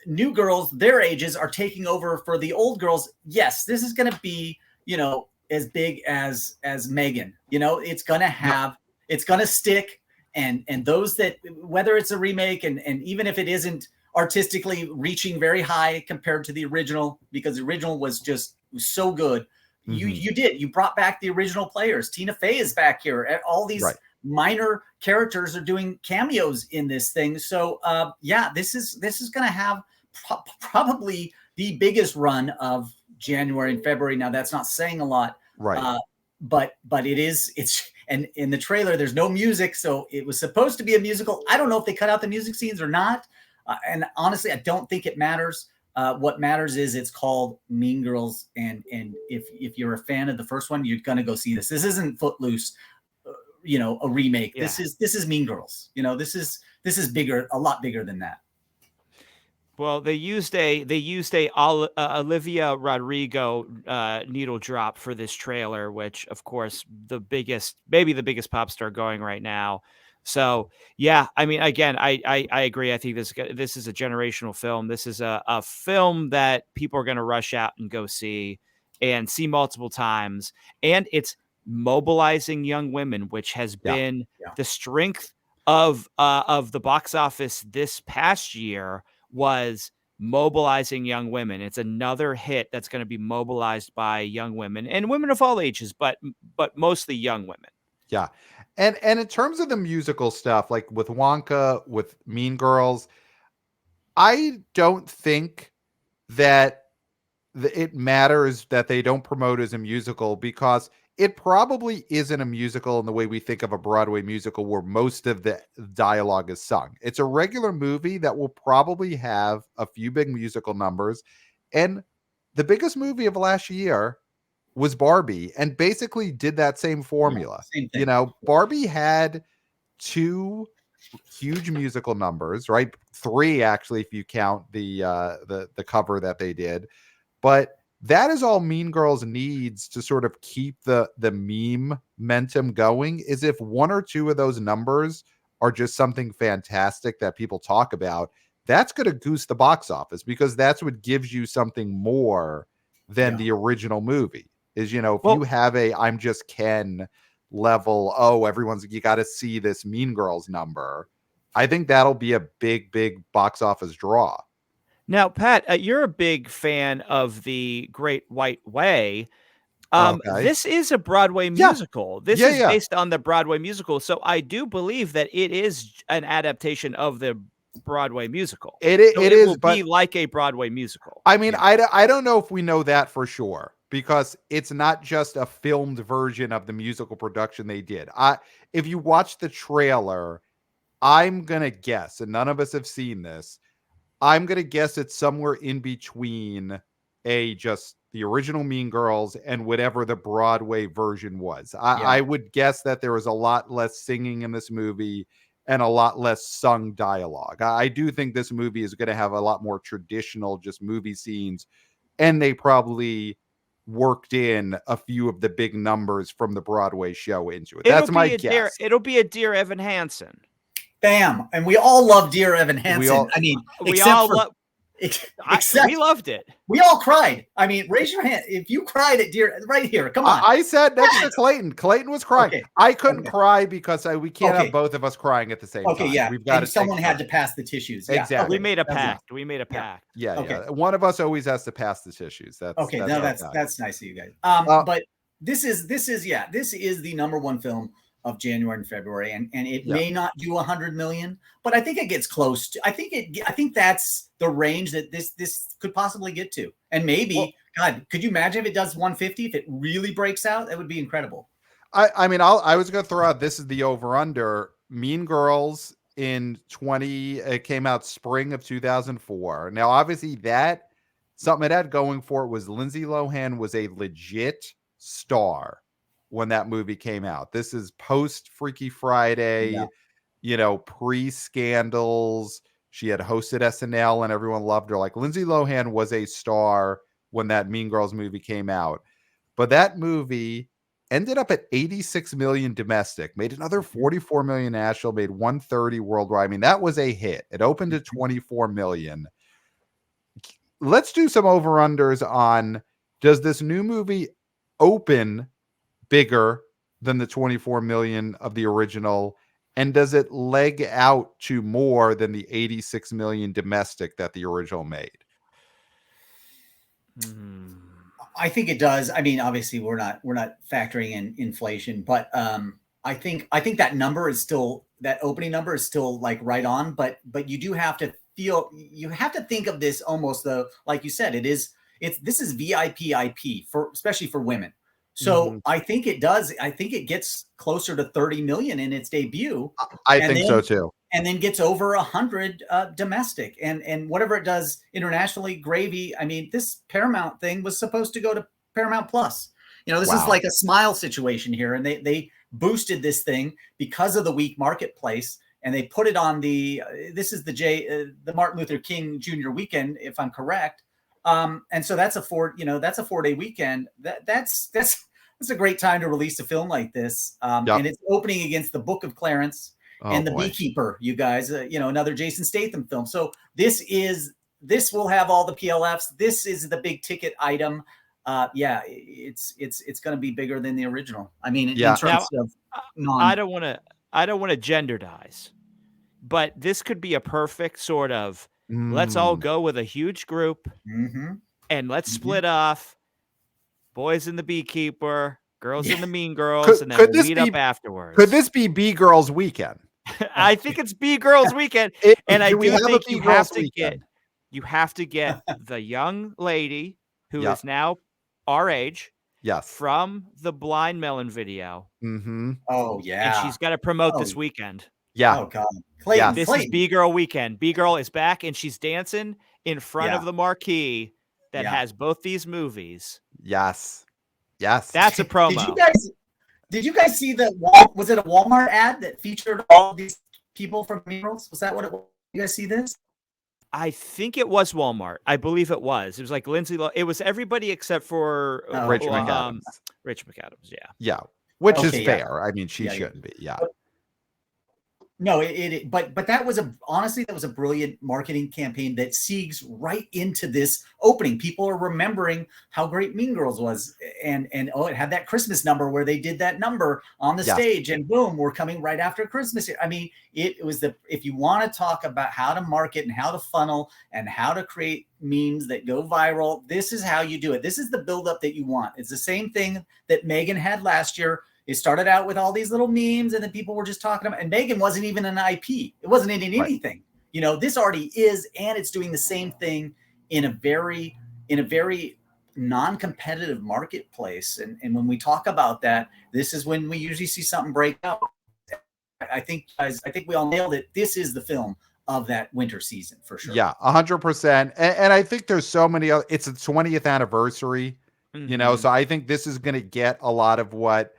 new girls their ages are taking over for the old girls. Yes, this is going to be, as big as Megan. It's going to have. It's going to stick, and those that, whether it's a remake and even if it isn't artistically reaching very high compared to the original, because the original was so good. You brought back the original players. Tina Fey is back here. All these minor characters are doing cameos in this thing. So this is going to have probably the biggest run of January and February. Now that's not saying a lot, right? But it's. And in the trailer, there's no music, so it was supposed to be a musical. I don't know if they cut out the music scenes or not. And honestly, I don't think it matters. What matters is it's called Mean Girls, and if you're a fan of the first one, you're gonna go see this. This isn't Footloose, a remake. Yeah. This is Mean Girls. This is bigger, a lot bigger than that. Well, they used a Olivia Rodrigo needle drop for this trailer, which of course maybe the biggest pop star going right now. So yeah, I mean, again, I agree. I think this is a generational film. This is a film that people are going to rush out and go see multiple times, and it's mobilizing young women, which has been the strength of the box office this past year. Was mobilizing young women. It's another hit that's going to be mobilized by young women and women of all ages, but mostly young women. Yeah. And in terms of the musical stuff, like with Wonka, with Mean Girls, I don't think that it matters that they don't promote as a musical, because it probably isn't a musical in the way we think of a Broadway musical where most of the dialogue is sung. It's a regular movie that will probably have a few big musical numbers. And the biggest movie of last year was Barbie, and basically did that same formula. Same thing. Barbie had 2 huge musical numbers, right? 3 actually, if you count the cover that they did. But that is all Mean Girls needs to sort of keep the meme momentum going, is if 1 or 2 of those numbers are just something fantastic that people talk about. That's going to goose the box office, because that's what gives you something more than the original movie. Is, if you have a I'm Just Ken level, you got to see this Mean Girls number, I think that'll be a big box office draw. Now, Pat, you're a big fan of The Great White Way. This is a Broadway musical. This is based on the Broadway musical. So I do believe that it is an adaptation of the Broadway musical. It will be like a Broadway musical. I mean, I don't know if we know that for sure, because it's not just a filmed version of the musical production they did. If you watch the trailer, I'm going to guess, and none of us have seen this, I'm going to guess it's somewhere in between just the original Mean Girls and whatever the Broadway version was. I would guess that there was a lot less singing in this movie and a lot less sung dialogue. I do think this movie is going to have a lot more traditional just movie scenes, and they probably worked in a few of the big numbers from the Broadway show into it. That's my guess. It'll be a Dear Evan Hansen. Bam. And we all love Dear Evan Hansen. We loved it. We all cried. I mean, raise your hand if you cried at Dear, right here. Come on. I sat next to Clayton. Clayton was crying. Okay. I couldn't cry because we can't have both of us crying at the same time. Okay, yeah. We've got someone had to pass the tissues. Exactly. Yeah. We made a pact. Yeah. One of us always has to pass the tissues. That's nice of you guys. But this is the #1 film of January and February, and it may not do 100 million, but I think it gets close to. I think that's the range that this could possibly get to, and maybe God, could you imagine if it does 150? If it really breaks out, that would be incredible. I mean, I was going to throw out, this is the over under. Mean Girls it came out spring of 2004. Now, obviously, something it had going for it was Lindsay Lohan was a legit star when that movie came out. This is post Freaky Friday, pre-scandals. She had hosted SNL and everyone loved her. Like, Lindsay Lohan was a star when that Mean Girls movie came out. But that movie ended up at 86 million domestic, made another 44 million national, made 130 worldwide. I mean, that was a hit. It opened at 24 million. Let's do some over-unders on, does this new movie open bigger than the 24 million of the original, and does it leg out to more than the 86 million domestic that the original made? I think it does. I mean, obviously we're not factoring in inflation, but I think that number is still, that opening number is still like right on, but you do have to think of this almost, though, like you said, this is VIP IP especially for women. So I think it does. I think it gets closer to 30 million in its debut. I think so too. and then gets over 100 domestic, and whatever it does internationally, gravy. I mean, this Paramount thing was supposed to go to Paramount Plus. This is like a Smile situation here, and they boosted this thing because of the weak marketplace, and they put it on this is the Martin Luther King Jr. weekend, if I'm correct. And so that's a 4-day weekend. That's a great time to release a film like this. And it's opening against The Book of Clarence and The Beekeeper, you guys, another Jason Statham film. So this will have all the PLFs. This is the big ticket item. It's going to be bigger than the original. I mean, in terms of I don't want to genderdize, but this could be a perfect sort of let's all go with a huge group and let's split off boys in The Beekeeper, girls in The Mean Girls, and then we'll meet up afterwards. Could this be B-Girls Weekend? I think it's B-Girls Weekend. And I do think you have to get the young lady who is now our age. Yes. From the Blind Melon video. Oh, yeah. And she's got to promote this weekend. Yeah. Oh, God. Clayton, this is B-Girl Weekend. B-Girl is back, and she's dancing in front of the marquee that has both these movies. Yes. That's a promo. Did you guys see was it a Walmart ad that featured all these people from Mean Girls? Was that what it was? You guys see this? I think it was Walmart. I believe it was. It was like Lindsay. It was everybody except for Rich McAdams. Rich McAdams. Yeah. Yeah. Which is fair. I mean, she shouldn't be. Yeah. No, but that was honestly a brilliant marketing campaign that segues right into this opening. People are remembering how great Mean Girls was, and it had that Christmas number where they did that number on the stage, and boom, we're coming right after Christmas. I mean, it was if you want to talk about how to market and how to funnel and how to create memes that go viral, this is how you do it. This is the buildup that you want. It's the same thing that Megan had last year. It started out with all these little memes, and then people were just talking about, and Megan wasn't even an IP. It wasn't in anything. This already is, and it's doing the same thing in a very non-competitive marketplace. And when we talk about that, this is when we usually see something break out. I think we all nailed it. This is the film of that winter season for sure. Yeah, 100%. And I think there's so many other, it's a 20th anniversary, so I think this is going to get a lot of what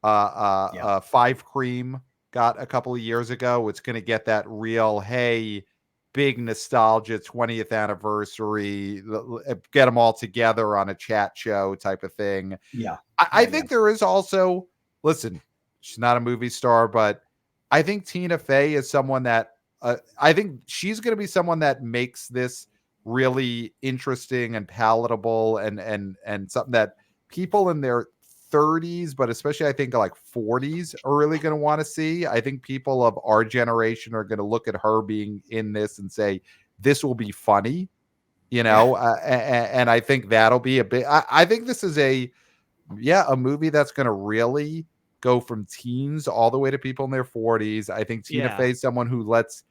Five Cream got a couple of years ago. It's going to get that real, big nostalgia 20th anniversary, get them all together on a chat show type of thing. Yeah. I think there is also, listen, she's not a movie star, but I think Tina Fey is someone that I think she's going to be someone that makes this really interesting and palatable and something that people in their 30s, but especially I think like 40s are really going to want to see. I think people of our generation are going to look at her being in this and say, this will be funny, and I think that'll be a bit, I think this is a movie that's going to really go from teens all the way to people in their 40s. I think Tina Fey is someone who lets,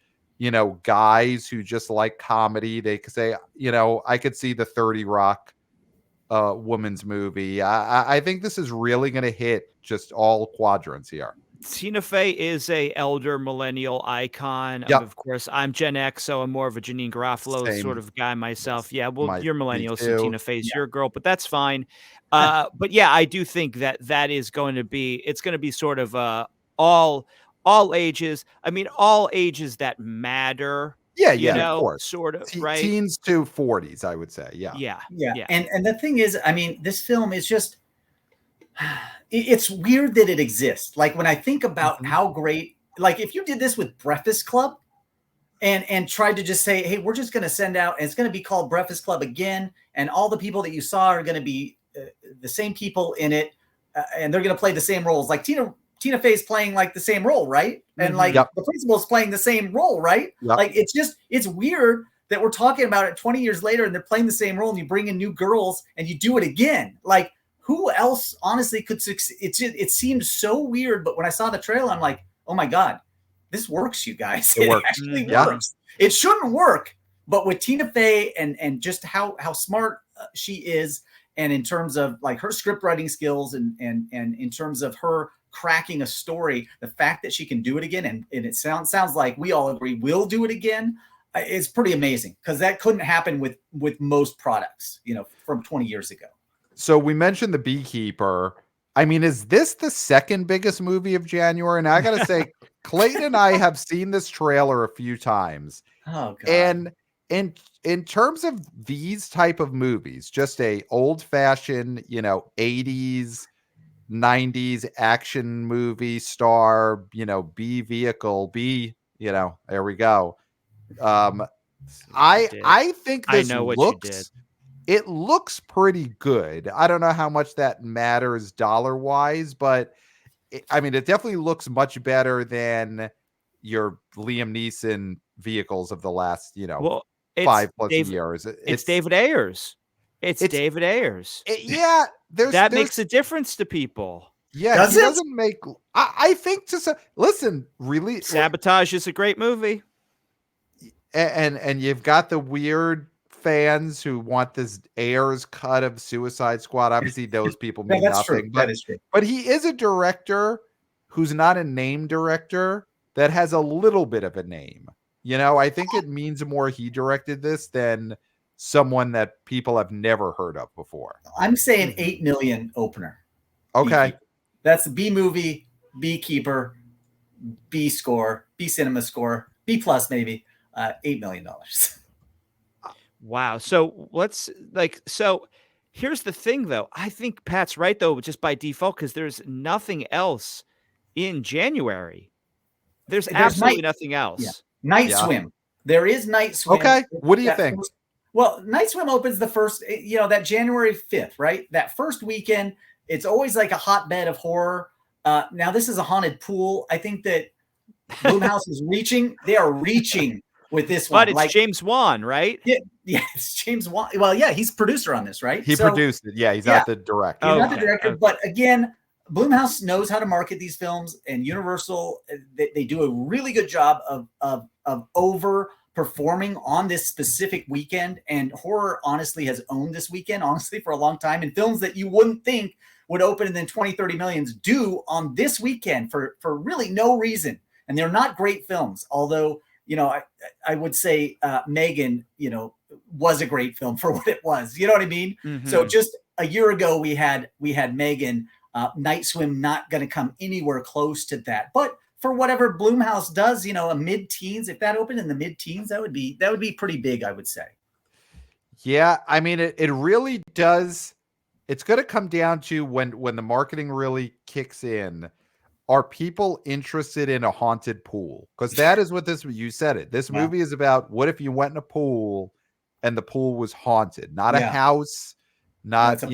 guys who just like comedy, they could say, I could see the 30 Rock woman's movie. I think this is really going to hit just all quadrants here. Tina Fey is a elder millennial icon. Yep. Of course, I'm Gen X, so I'm more of a Janine Garofalo sort of guy myself. Yeah, well, you're millennial, so Tina Fey's your girl, but that's fine. But yeah, I do think that is going to be, it's going to be sort of all ages. I mean, all ages that matter. Yeah, of course. Sort of, right? Teens to 40s, I would say. Yeah. And the thing is, I mean, this film is just, it's weird that it exists. Like when I think about how great, like if you did this with Breakfast Club and tried to just say, hey, we're just going to send out, and it's going to be called Breakfast Club again, and all the people that you saw are going to be the same people in it, and they're going to play the same roles. Like Tina Fey's playing like the same role, right? And like the principal's playing the same role, right? Yep. Like it's weird that we're talking about it 20 years later and they're playing the same role, and you bring in new girls and you do it again. Like who else honestly could succeed? It seems so weird, but when I saw the trailer, I'm like, oh my God, this works, you guys. It actually works. It shouldn't work, but with Tina Fey and just how smart she is, and in terms of like her script writing skills and in terms of her cracking a story. The fact that she can do it again, and it sounds like we all agree will do it again, is pretty amazing, because that couldn't happen with most products, from 20 years ago. So we mentioned The Beekeeper. I mean, is this the second biggest movie of January? And I got to say, Clayton and I have seen this trailer a few times. Oh, God. And in terms of these type of movies, just a old-fashioned, 80s, 90s action movie star, B vehicle, there we go. I think this it looks pretty good. I don't know how much that matters dollar-wise, but it definitely looks much better than your Liam Neeson vehicles of the last, 5+ years. It's David Ayers. It's David Ayers. That makes a difference to people. Yeah, doesn't make. I think listen, really, Sabotage is a great movie, and you've got the weird fans who want this Ayers cut of Suicide Squad. Obviously, those people mean nothing. That is true. But he is a director who's not a name director that has a little bit of a name. I think it means more he directed this than someone that people have never heard of before. I'm saying 8 million opener. Okay. Beekeeper. That's B movie, Beekeeper, B score, B cinema score, B plus maybe, $8 million. Wow. So here's the thing though. I think Pat's right though, just by default, because there's nothing else in January. There's absolutely nothing else. Yeah. Night Swim. There is Night Swim. Okay. What do you think? Well, Night Swim opens the first, that January 5th, right? That first weekend, it's always like a hotbed of horror. Now this is a haunted pool. I think that Blumhouse is reaching. They are reaching with this one. But it's James Wan, right? Yeah, it's James Wan. Well, yeah, he's producer on this, right? He produced it. Yeah, he's not the director. He's not the director, but again, Blumhouse knows how to market these films, and Universal, they do a really good job of over performing on this specific weekend. And horror honestly has owned this weekend, honestly, for a long time. And films that you wouldn't think would open and then 20-30 millions do on this weekend for really no reason. And they're not great films, although, I would say Megan, was a great film for what it was. You know what I mean? Mm-hmm. So just a year ago, we had Megan. Night Swim not going to come anywhere close to that. But for whatever Blumhouse does, a mid-teens, if that opened in the mid-teens, that would be pretty big, I would say. Yeah, it really does. It's going to come down to when the marketing really kicks in. Are people interested in a haunted pool? Because that is what you said it. This movie is about what if you went in a pool and the pool was haunted, not a house, not,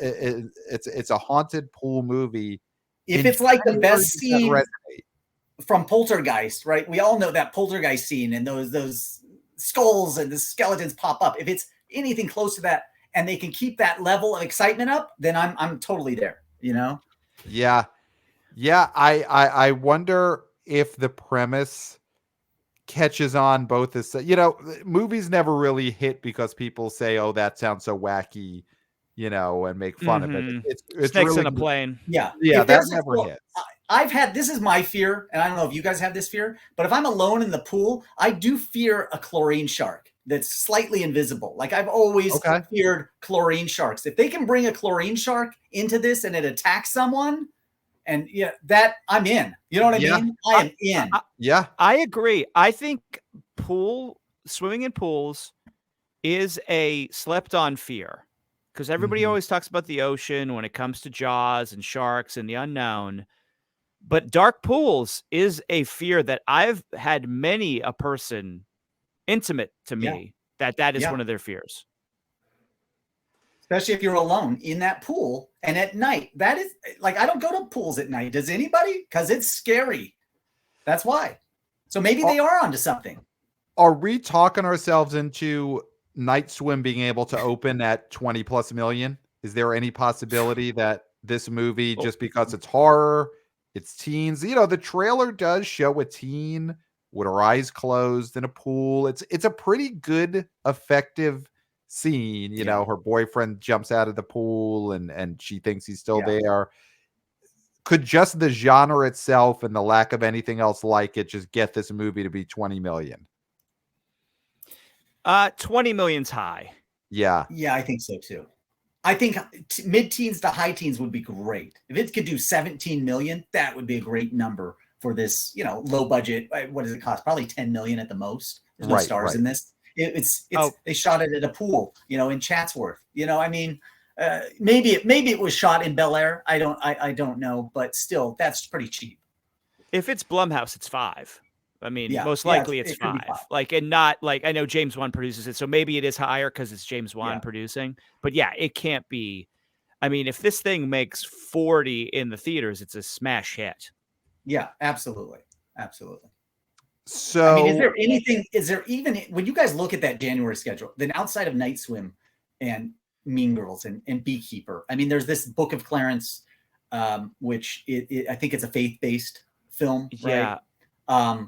it's a haunted pool movie. If it's like the best scene from Poltergeist, right? We all know that Poltergeist scene and those skulls and the skeletons pop up. If it's anything close to that and they can keep that level of excitement up, then I'm totally there, Yeah. Yeah. I wonder if the premise catches on both as, movies never really hit because people say, oh, that sounds so wacky, and make fun of it. It's Snakes really, in a plane. Yeah, that never hits. This is my fear, and I don't know if you guys have this fear, but if I'm alone in the pool, I do fear a chlorine shark that's slightly invisible. Like I've always feared chlorine sharks. If they can bring a chlorine shark into this and it attacks someone, and that I'm in. You know what I mean? I am in. I agree. I think swimming in pools is a slept on fear. Because everybody always talks about the ocean when it comes to Jaws and sharks and the unknown. But dark pools is a fear that I've had many a person intimate to me that is one of their fears. Especially if you're alone in that pool and at night. That is like, I don't go to pools at night. Does anybody? Because it's scary. That's why. So maybe they are onto something. Are we talking ourselves into Night Swim being able to open at 20+ million? Is there any possibility that this movie, just because it's horror, it's teens, the trailer does show a teen with her eyes closed in a pool. It's a pretty good, effective scene. Her boyfriend jumps out of the pool and she thinks he's still there. could just the genre itself and the lack of anything else like it just get this movie to be 20 million? 20 million's high. Yeah. Yeah, I think so too. I think mid-teens to high teens would be great. If it could do 17 million, that would be a great number for this, you know, low budget. What does it cost? Probably 10 million at the most. There's no stars in this. It's they shot it at a pool, you know, in Chatsworth. You know, I mean, maybe it was shot in Bel Air. I don't know, but still, that's pretty cheap. If it's Blumhouse, it's 5. I mean, most likely it's 5. Like, and not like, I know James Wan produces it, so maybe it is higher because it's James Wan producing. But yeah, it can't be. I mean, if this thing makes 40 in the theaters, it's a smash hit. Yeah, absolutely, absolutely. So, I mean, is there even, when you guys look at that January schedule, then outside of Night Swim and Mean Girls and Beekeeper, I mean, there's this Book of Clarence, which I think it's a faith-based film, right? Yeah.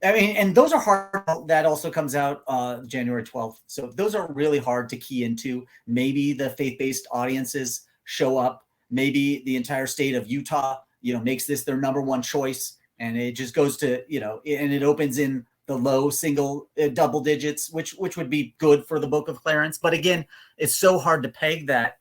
I mean, and those are hard. That also comes out January 12th. So those are really hard to key into. Maybe the faith-based audiences show up. Maybe the entire state of Utah, you know, makes this their number one choice. And it just goes to, you know, and it opens in the low single double digits, which would be good for the Book of Clarence. But again, it's so hard to peg that.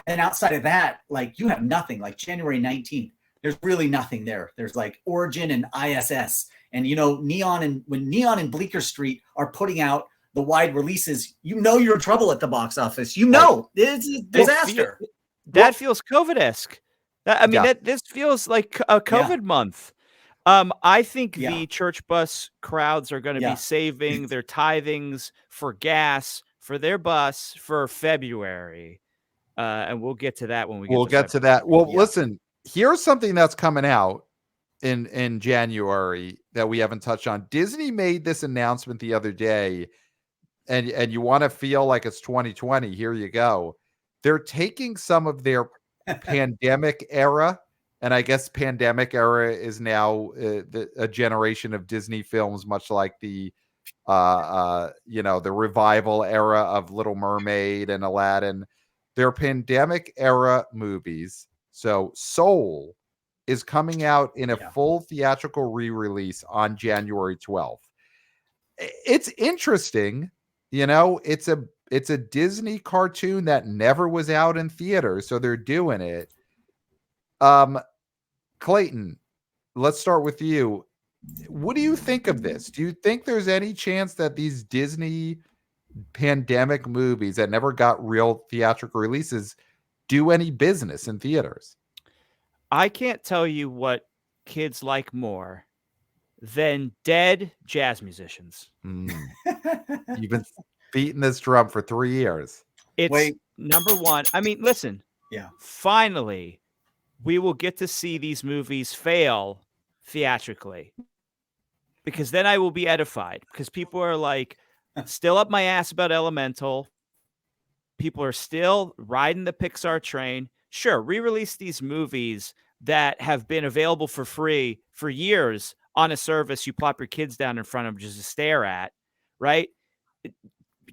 And outside of that, like, you have nothing. Like January 19th, there's really nothing there. There's like Origin and ISS. And, you know, when Neon and Bleecker Street are putting out the wide releases, you know you're in trouble at the box office. You know, it's a disaster. That feels COVID-esque. I mean, this feels like a COVID month. I think the church bus crowds are going to be saving their tithings for gas for their bus for February. And we'll get to that when we get to that. Well, listen, here's something that's coming out in January that we haven't touched on. Disney made this announcement the other day, and you want to feel like it's 2020, here you go. They're taking some of their pandemic era, and I guess pandemic era is now a generation of Disney films, much like the you know, the revival era of Little Mermaid and Aladdin. They're pandemic era movies. So Soul is coming out in a full theatrical re-release on January 12th. It's interesting, you know, it's a Disney cartoon that never was out in theaters, so they're doing it. Clayton, let's start with you. What do you think of this? Do you think there's any chance that these Disney pandemic movies that never got real theatrical releases do any business in theaters? I can't tell you what kids like more than dead jazz musicians. You've been beating this drum for 3 years. It's number one. I mean, listen. Yeah. Finally, we will get to see these movies fail theatrically. Because then I will be edified. Because people are like, still up my ass about Elemental. People are still riding the Pixar train. Sure, re-release these movies that have been available for free for years on a service you plop your kids down in front of just to stare at, right?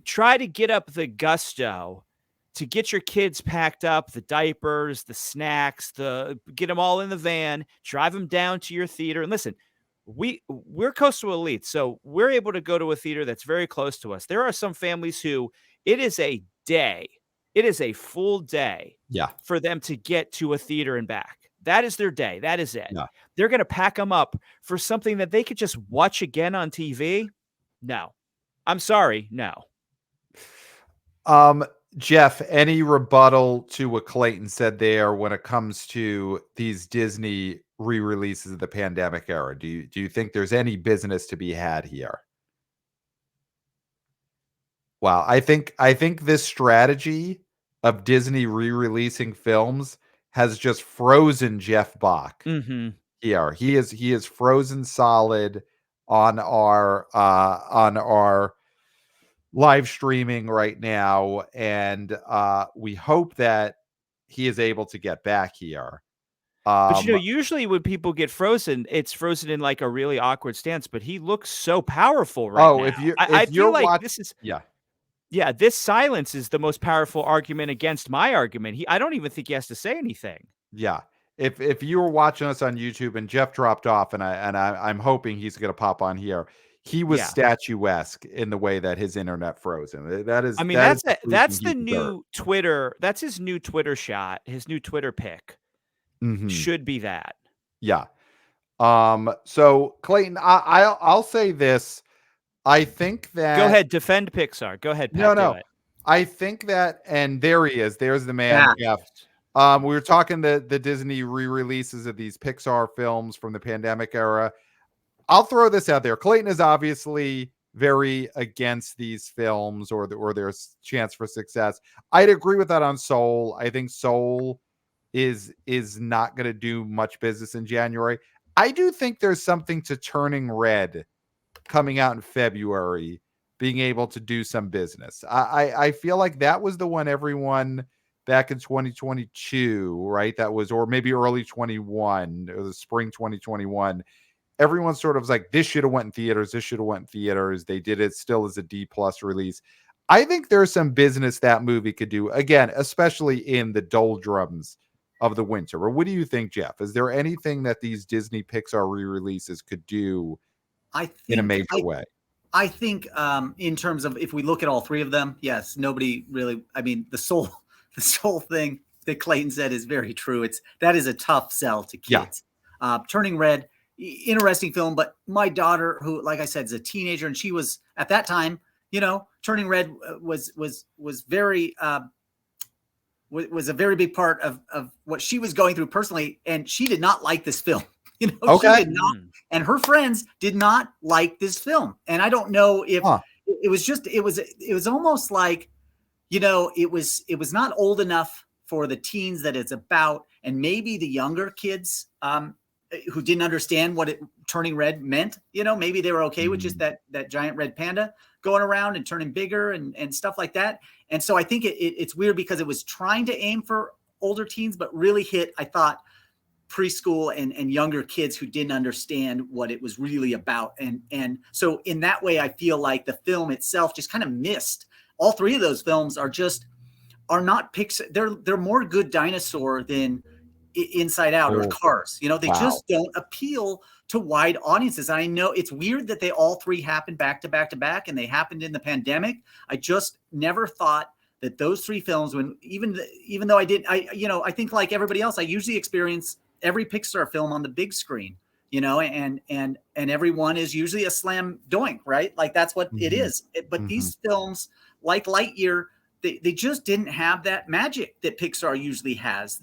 Try to get up the gusto to get your kids packed up, the diapers, the snacks, get them all in the van, drive them down to your theater. And listen, we're Coastal Elite, so we're able to go to a theater that's very close to us. There are some families who it is a full day for them to get to a theater and back. That is their day. That is it. Yeah. They're going to pack them up for something that they could just watch again on TV. No, I'm sorry. No. Jeff, any rebuttal to what Clayton said there when it comes to these Disney re-releases of the pandemic era? Do you think there's any business to be had here? Wow, I think this strategy of Disney re-releasing films has just frozen Jeff Bock. Here, he is frozen solid on our live streaming right now, and we hope that he is able to get back here. But you know, usually when people get frozen, it's frozen in like a really awkward stance. But he looks so powerful right now. I feel like this is this silence is the most powerful argument against my argument. I don't even think he has to say anything. Yeah. if you were watching us on YouTube and Jeff dropped off, and I'm hoping he's going to pop on here. He was statuesque in the way that his internet froze him. That is, I mean, that's the new Twitter. That's his new Twitter shot. His new Twitter pic should be that. Yeah. So Clayton, I'll say this. I think that go ahead, defend Pixar. Go ahead, Pat. Do it. I think that, and there he is. There's the man, Jeff. We were talking the Disney re-releases of these Pixar films from the pandemic era. I'll throw this out there. Clayton is obviously very against these films or there's chance for success. I'd agree with that on Soul. I think Soul is not going to do much business in January. I do think there's something to Turning Red coming out in February being able to do some business. I feel like that was the one everyone back in 2022, right? That was, or maybe early 21 or the spring 2021. Everyone sort of was like, this should have went in theaters. This should have went in theaters. They did it still as a D+ release. I think there's some business that movie could do, again, especially in the doldrums of the winter. Or what do you think, Jeff? Is there anything that these Disney Pixar re-releases could do in a major way? I think in terms of, if we look at all three of them, yes, nobody really, I mean, the soul thing that Clayton said is very true. That is a tough sell to kids. Yeah. Turning Red, interesting film, but my daughter, who, like I said, is a teenager, and she was at that time, Turning Red was very was a very big part of what she was going through personally, and she did not like this film. Okay. She did not, and her friends did not like this film, and I don't know if it was just it was almost like, it was not old enough for the teens that it's about, and maybe the younger kids who didn't understand what Turning Red meant. Maybe they were okay with just that giant red panda going around and turning bigger and stuff like that. And so I think it's weird because it was trying to aim for older teens, but really hit, I thought, preschool and younger kids who didn't understand what it was really about. And so in that way, I feel like the film itself just kind of missed. All three of those films are not Pixar. They're more Good Dinosaur than Inside Out or Cars. They just don't appeal to wide audiences. I know it's weird that they all three happened back to back to back, and they happened in the pandemic. I just never thought that those three films, even though I think like everybody else, I usually experience every Pixar film on the big screen, and everyone is usually a slam doink, right? Like that's what it is. But these films, like Lightyear, they just didn't have that magic that Pixar usually has.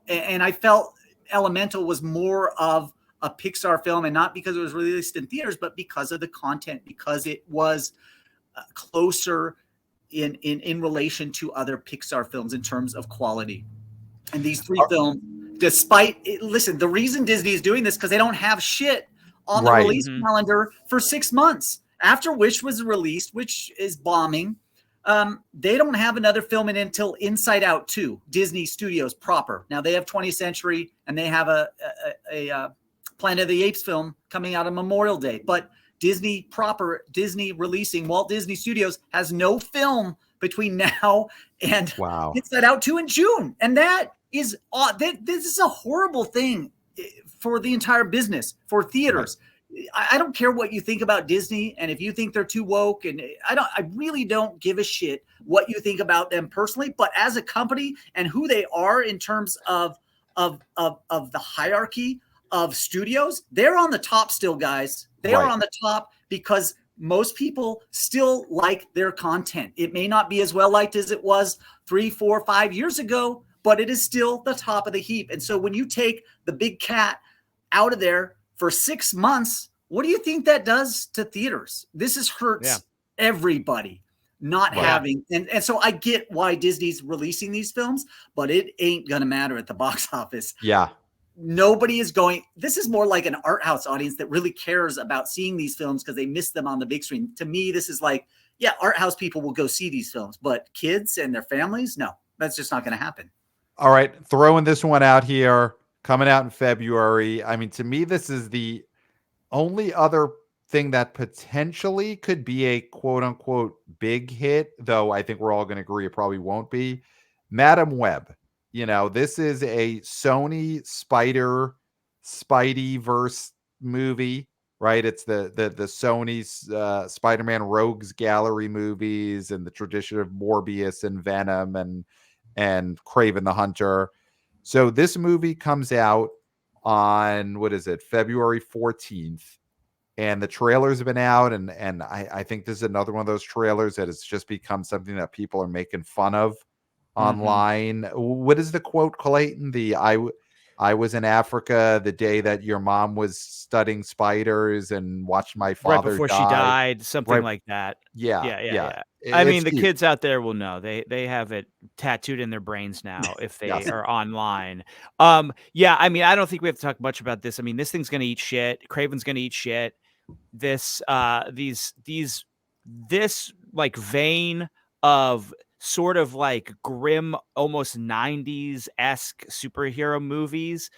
And I felt Elemental was more of a Pixar film, and not because it was released in theaters, but because of the content, because it was closer in relation to other Pixar films in terms of quality. And these three films, the reason Disney is doing this because they don't have shit on the release calendar for 6 months. After Wish was released, which is bombing, they don't have another film until Inside Out 2, Disney Studios proper. Now they have 20th Century, and they have a Planet of the Apes film coming out on Memorial Day. But Disney proper, Disney releasing, Walt Disney Studios has no film between now and Inside Out 2 in June. And that is this is a horrible thing for the entire business, for theaters. I don't care what you think about Disney, and if you think they're too woke, and I really don't give a shit what you think about them personally, but as a company and who they are in terms of the hierarchy of studios, they're on the top still, guys. They are on the top because most people still like their content. It may not be as well liked as it was 3, 4, 5 years ago, but it is still the top of the heap. And so when you take the big cat out of there for 6 months, what do you think that does to theaters? This hurts everybody not having. And so I get why Disney's releasing these films, but it ain't going to matter at the box office. Yeah. Nobody is going. This is more like an art house audience that really cares about seeing these films because they miss them on the big screen. To me, this is like, art house people will go see these films, but kids and their families, no, that's just not going to happen. All right. Throwing this one out here, coming out in February. I mean, to me, this is the only other thing that potentially could be a quote unquote big hit, though I think we're all going to agree it probably won't be. Madam Web. This is a Sony Spideyverse movie, right? It's the Sony's Spider-Man Rogues Gallery movies and the tradition of Morbius and Venom and Kraven the Hunter. So this movie comes out on, February 14th. And the trailers have been out, and I think this is another one of those trailers that has just become something that people are making fun of online. What is the quote, Clayton? I was in Africa the day that your mom was studying spiders and watched my father right before die. she died, something like that. Yeah. I mean, the kids out there will know. They have it tattooed in their brains now if they Yes. are online. I mean, I don't think we have to talk much about this. I mean, this thing's gonna eat shit. Craven's gonna eat shit. This this like vein of sort of like grim, almost 90s-esque superhero movies.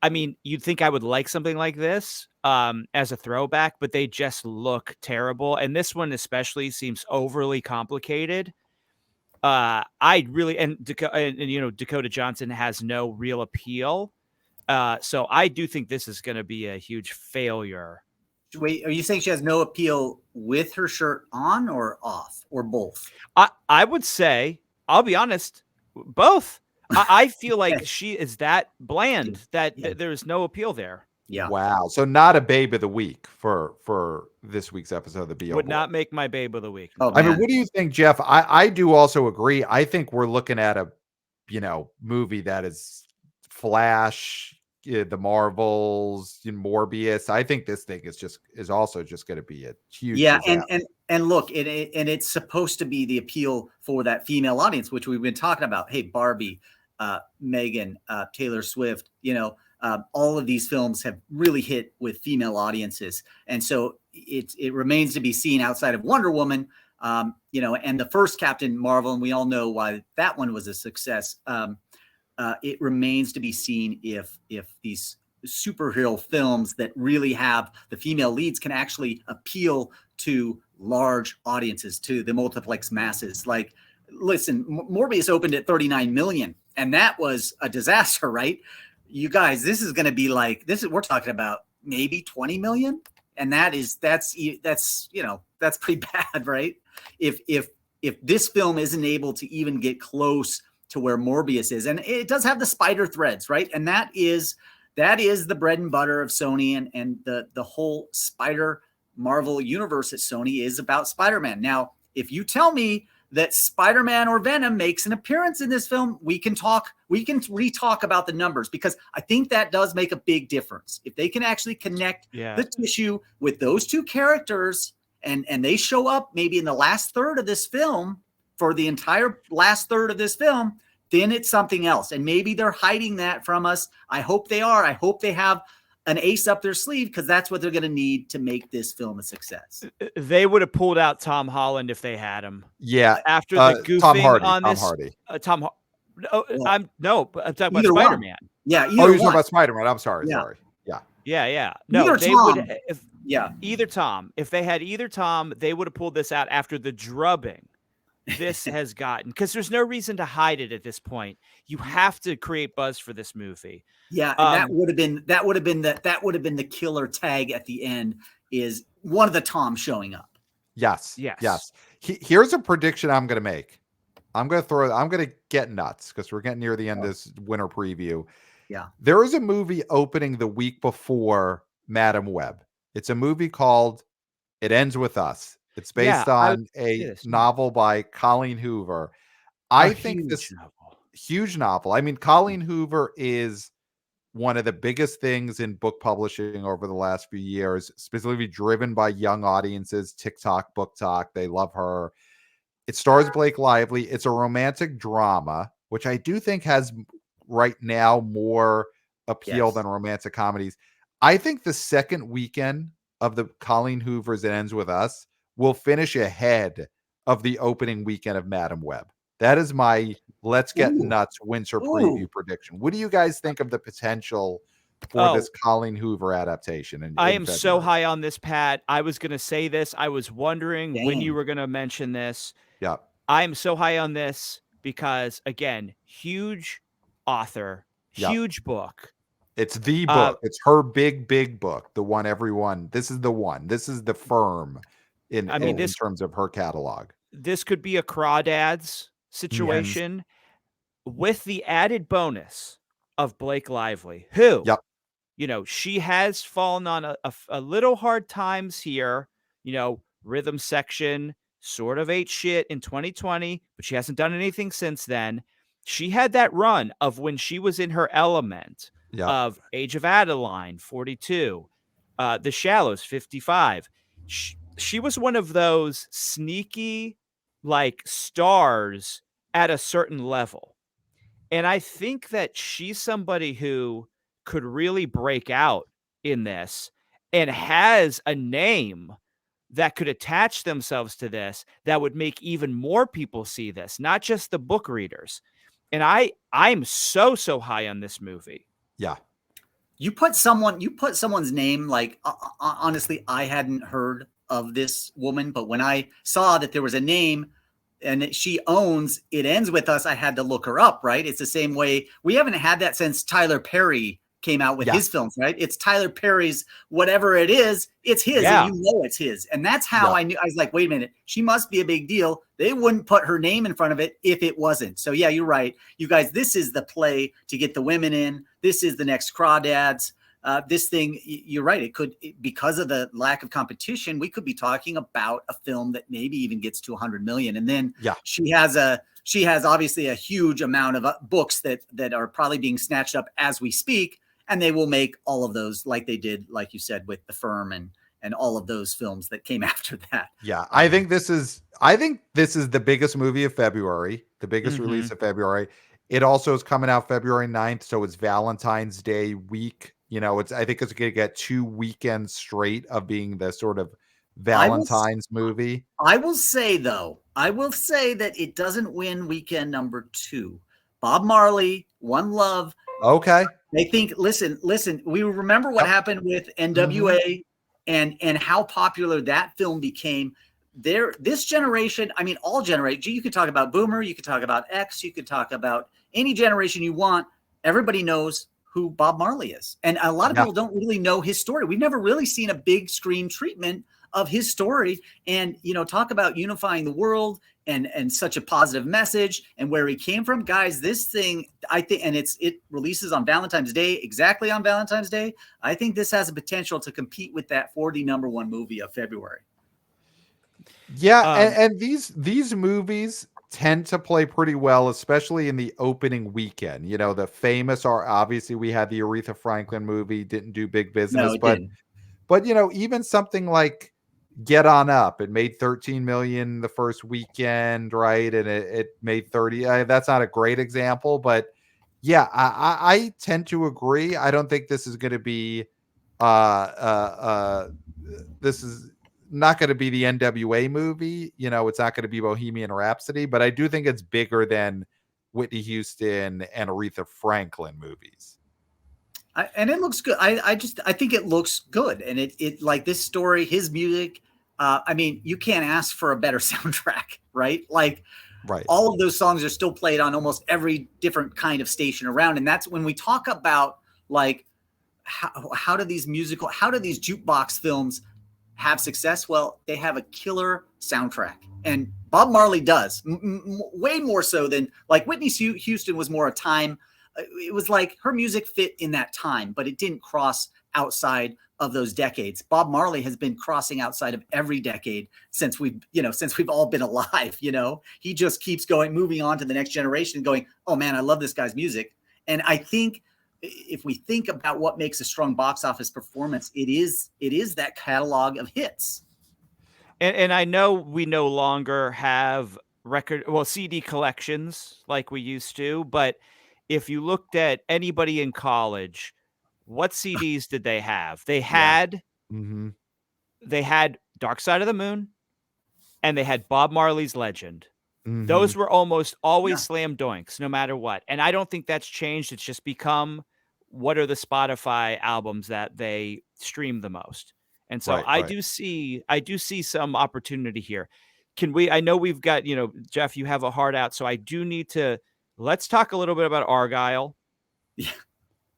I mean, you'd think I would like something like this as a throwback, but they just look terrible. And this one especially seems overly complicated. I really, and Dakota Johnson has no real appeal. So I do think this is going to be a huge failure. Wait, are you saying she has no appeal with her shirt on or off or both? I would say, I'll be honest, both. I feel like she is that bland that there's no appeal there. Yeah. Wow. So not a babe of the week for this week's episode of the BO. Would not make my babe of the week. Oh, I mean, what do you think, Jeff? I do also agree. I think we're looking at a, movie that is Flash, the Marvels, Morbius. I think this thing is also just going to be a huge disaster. and look, it's supposed to be the appeal for that female audience, which we've been talking about. Hey, Barbie, Megan, Taylor Swift, all of these films have really hit with female audiences, and so it remains to be seen outside of Wonder Woman, and the first Captain Marvel, and we all know why that one was a success. It remains to be seen if these superhero films that really have the female leads can actually appeal to large audiences, to the multiplex masses. Like, listen, Morbius opened at 39 million, and that was a disaster, right? You guys, this is going to be like, we're talking about maybe 20 million. And that's pretty bad, right? If this film isn't able to even get close to where Morbius is, and it does have the spider threads, right? And that is the bread and butter of Sony, and the whole Spider Marvel universe at Sony is about Spider-Man. Now, if you tell me that Spider-Man or Venom makes an appearance in this film, we can re-talk about the numbers, because I think that does make a big difference. If they can actually connect the tissue with those two characters, and they show up maybe in the last third of this film, for the entire last third of this film, then it's something else. And maybe they're hiding that from us. I hope they are. I hope they have an ace up their sleeve, because that's what they're going to need to make this film a success. They would have pulled out Tom Holland if they had him. Yeah. After the goofing on this. Tom Hardy. I'm talking about Spider-Man. Yeah. You're talking about Spider-Man. I'm sorry. Yeah. Sorry. Yeah. Yeah. No, either they Tom. would. Either Tom. If they had either Tom, they would have pulled this out after the drubbing this has gotten, because there's no reason to hide it at this point. You have to create buzz for this movie. Yeah, and that would have been the killer tag at the end, is one of the Toms showing up. Yes. Here's a prediction I'm going to make. I'm going to get nuts, because we're getting near the end of this winter preview. Yeah. There is a movie opening the week before Madam Web. It's a movie called It Ends With Us. It's based on a novel by Colleen Hoover. I think this huge novel. I mean, Colleen Hoover is one of the biggest things in book publishing over the last few years, specifically driven by young audiences. TikTok, Book Talk, they love her. It stars Blake Lively. It's a romantic drama, which I do think has right now more appeal than romantic comedies. I think the second weekend of the Colleen Hoover's It Ends With Us will finish ahead of the opening weekend of Madam Web. That is my let's get nuts winter preview prediction. What do you guys think of the potential for this Colleen Hoover adaptation? I am so high on this, Pat. I was going to say this. I was wondering when you were going to mention this. Yeah. I am so high on this because, again, huge author, huge book. It's the book. It's her big book. The one everyone. This is the one. This is the firm in terms of her catalog. This could be a crawdads situation with the added bonus of Blake Lively, who, she has fallen on a little hard times here. Rhythm section sort of ate shit in 2020, but she hasn't done anything since then. She had that run of when she was in her element of Age of Adeline, 42, The Shallows, 55. She was one of those sneaky stars at a certain level. And I think that she's somebody who could really break out in this and has a name that could attach themselves to this that would make even more people see this, not just the book readers. And I'm so high on this movie. Yeah. You put someone's name, honestly, I hadn't heard of this woman, but when I saw that there was a name and she owns It Ends With Us, I had to look her up, right? It's the same way. We haven't had that since Tyler Perry came out with his films, right? It's Tyler Perry's, whatever it is, it's his, and it's his. And that's how I knew. I was like, wait a minute, she must be a big deal. They wouldn't put her name in front of it if it wasn't. So yeah, you're right. You guys, this is the play to get the women in. This is the next crawdads. This thing, you're right. It could, because of the lack of competition, we could be talking about a film that maybe even gets to 100 million. And then she has obviously a huge amount of books that are probably being snatched up as we speak. And they will make all of those like they did, like you said, with The Firm and all of those films that came after that. Yeah, I think this is the biggest movie of February, the biggest release of February. It also is coming out February 9th, so it's Valentine's Day week. I think it's going to get 2 weekends straight of being the sort of Valentine's movie. I will say that it doesn't win weekend number 2. Bob Marley, One Love. Okay. I think, listen, we remember what happened with NWA and how popular that film became. This generation, I mean, all generations, you could talk about Boomer, you could talk about X, you could talk about any generation you want. Everybody knows who Bob Marley is. And a lot of people don't really know his story. We've never really seen a big screen treatment of his story. And, talk about unifying the world and such a positive message and where he came from. Guys, this thing, I think, and it releases on Valentine's Day, exactly on Valentine's Day. I think this has a potential to compete with that for the number 1 movie of February. Yeah. And these movies tend to play pretty well, especially in the opening weekend. The famous are, obviously we had the Aretha Franklin movie, didn't do big business, but even something like Get On Up, it made 13 million the first weekend, right? And it made 30. That's not a great example, but yeah, I tend to agree. I don't think this is going to be this is not going to be the NWA movie. It's not going to be Bohemian Rhapsody, but I do think it's bigger than Whitney Houston and Aretha Franklin movies. And it looks good. I think it looks good. And it like this story, his music, I mean, you can't ask for a better soundtrack, right? All of those songs are still played on almost every different kind of station around. And that's when we talk about how do these jukebox films have success? Well, they have a killer soundtrack, and Bob Marley does way more so than Whitney Houston was more a time. It was like her music fit in that time, but it didn't cross outside of those decades. Bob Marley has been crossing outside of every decade since we've all been alive. He just keeps moving on to the next generation, going, oh man, I love this guy's music. And I think if we think about what makes a strong box office performance, it is that catalog of hits. And I know we no longer have CD collections like we used to, but if you looked at anybody in college, what CDs did they have? They had Dark Side of the Moon, and they had Bob Marley's Legend. Those were almost always slam dunks, no matter what. And I don't think that's changed. It's just become what are the Spotify albums that they stream the most. And so I do see some opportunity here. I know we've got, Jeff, you have a heart out. So I do need to, let's talk a little bit about Argyle. Yeah.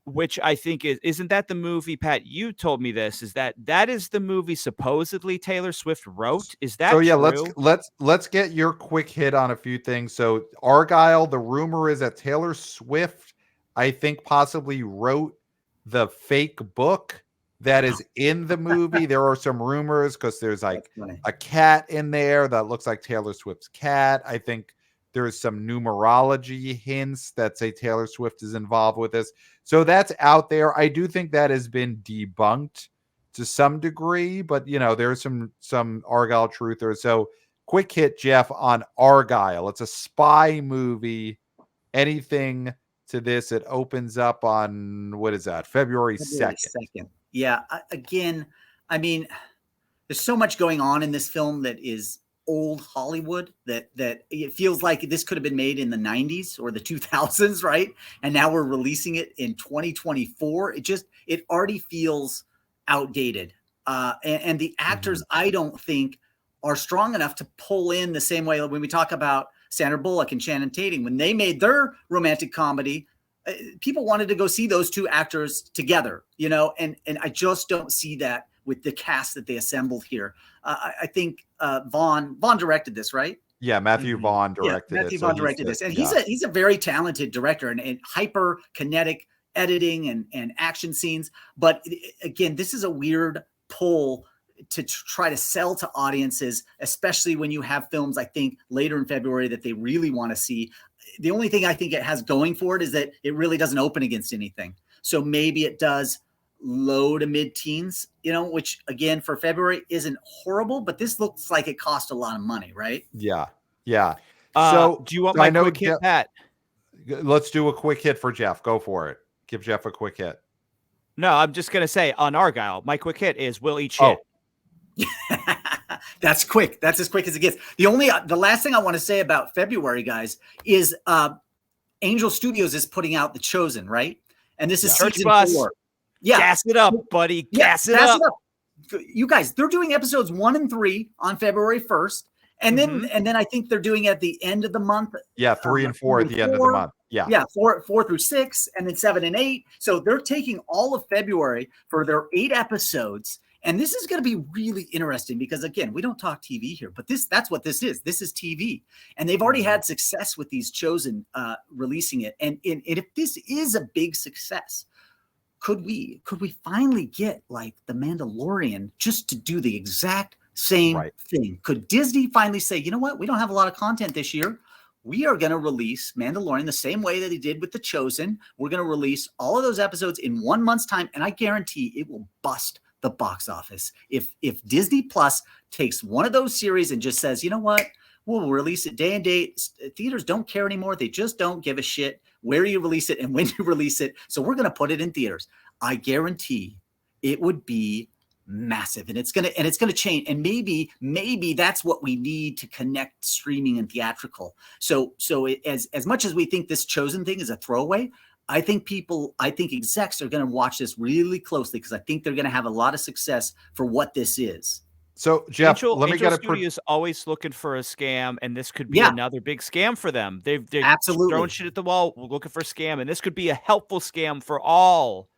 Which I think isn't that the movie, Pat? You told me this. Is that is the movie supposedly Taylor Swift wrote? Is that true? Let's get your quick hit on a few things. So Argyle, the rumor is that Taylor Swift, I think, possibly wrote the fake book that is in the movie. There are some rumors because there's like a cat in there that looks like Taylor Swift's cat. I think there's some numerology hints that say Taylor Swift is involved with this. So that's out there. I do think that has been debunked to some degree, but there's some Argyle truthers. So quick hit, Jeff, on Argyle. It's a spy movie. Anything to this? It opens up on, what is that? February 2nd. Yeah. Again, I mean, there's so much going on in this film that is old Hollywood that it feels like this could have been made in the 90s or the 2000s, right? And now we're releasing it in 2024. It already feels outdated. And the actors, I don't think, are strong enough to pull in the same way when we talk about Sandra Bullock and Channing Tatum. When they made their romantic comedy, people wanted to go see those two actors together, and I just don't see that with the cast that they assembled here. I think Vaughn directed this, right? Yeah, Matthew Vaughn directed it. Matthew Vaughn directed this. And he's a very talented director and hyper kinetic editing and action scenes. But again, this is a weird pull to try to sell to audiences, especially when you have films, I think, later in February that they really want to see. The only thing I think it has going for it is that it really doesn't open against anything. So maybe it does low to mid-teens, which again for February isn't horrible, but this looks like it cost a lot of money, right? Yeah. So do you want my quick hit, Pat? Let's do a quick hit for Jeff. Go for it. Give Jeff a quick hit. No, I'm just gonna say on Argyle, my quick hit is we'll eat shit. That's quick. That's as quick as it gets. The last thing I want to say about February, guys, is Angel Studios is putting out The Chosen, right? And this is season 4. Yeah. Gas it up, buddy. Gas it up. You guys, they're doing episodes 1 and 3 on February 1st. And then I think they're doing at the end of the month. Yeah, 3 and 4 at the end of the month. Yeah. Yeah, 4 through 6, and then 7 and 8. So they're taking all of February for their 8 episodes. And this is going to be really interesting because, again, we don't talk TV here, but that's what this is. This is TV. And they've already had success with these Chosen releasing it. And if this is a big success, could we finally get like The Mandalorian just to do the exact same thing? Could Disney finally say, you know what? We don't have a lot of content this year. We are going to release Mandalorian the same way that they did with The Chosen. We're going to release all of those episodes in 1 month's time. And I guarantee it will bust the box office. If Disney Plus takes one of those series and just says, you know what, we'll release it day and date. Theaters don't care anymore. They just don't give a shit where you release it and when you release it. So we're going to put it in theaters. I guarantee it would be massive, and it's going to change. And maybe that's what we need to connect streaming and theatrical. So as much as we think this Chosen thing is a throwaway, I think execs are going to watch this really closely because I think they're going to have a lot of success for what this is. So, Jeff, let me get Studios always looking for a scam, and this could be another big scam for them. They're absolutely throwing shit at the wall, looking for a scam, and this could be a helpful scam for all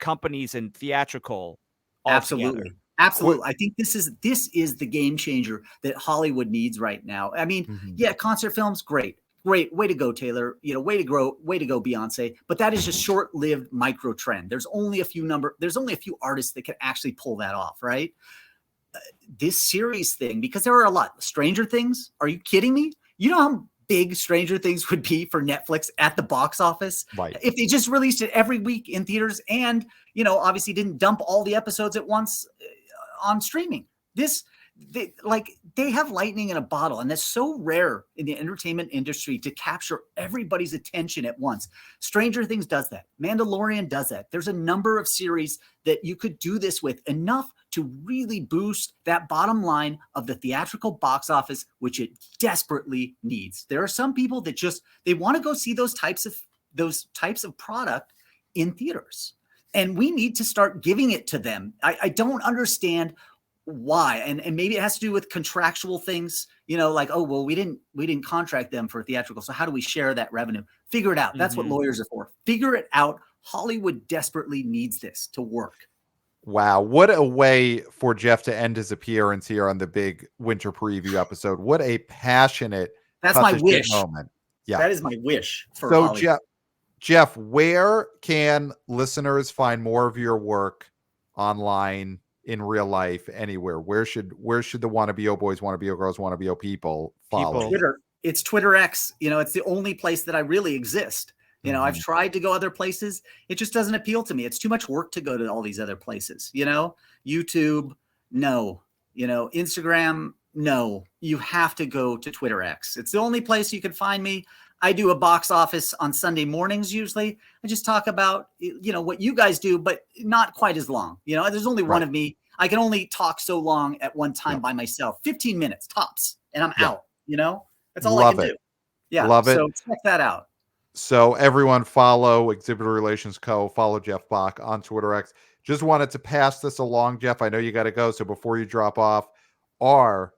companies and theatrical. Absolutely. I think this is the game changer that Hollywood needs right now. I mean, concert films, great. Way to go, Taylor. Way to go, Beyonce. But that is just short-lived micro trend. There's only a few artists that can actually pull that off, right? This series thing, because there are a lot. Stranger Things. Are you kidding me? You know how big Stranger Things would be for Netflix at the box office if they just released it every week in theaters and obviously didn't dump all the episodes at once on streaming. They have lightning in a bottle, and that's so rare in the entertainment industry to capture everybody's attention at once. Stranger Things does that. Mandalorian does that. There's a number of series that you could do this with, enough to really boost that bottom line of the theatrical box office, which it desperately needs. There are some people that they want to go see those types of product in theaters, and we need to start giving it to them. I don't understand why? And maybe it has to do with contractual things, like, oh, well, we didn't contract them for theatrical. So how do we share that revenue? Figure it out. That's what lawyers are for. Figure it out. Hollywood desperately needs this to work. Wow. What a way for Jeff to end his appearance here on the big winter preview episode. What a passionate, that's my wish moment. Yeah. That is my wish for so Hollywood. Jeff, where can listeners find more of your work online, in real life, anywhere? Where should the wanna BO boys, wanna BO girls, wanna BO people follow? Twitter. It's Twitter X. It's the only place that I really exist. I've tried to go other places. It just doesn't appeal to me. It's too much work to go to all these other places. YouTube, no. Instagram, no. You have to go to Twitter X. It's the only place you can find me. I do a box office on Sunday mornings usually. I just talk about, what you guys do, but not quite as long. There's only one of me. I can only talk so long at one time by myself, 15 minutes tops, and I'm out. That's all I can do. Yeah. Love it. So check that out. So everyone follow Exhibitor Relations Co. Follow Jeff Bock on Twitter X. Just wanted to pass this along, Jeff. I know you got to go. So before you drop off, our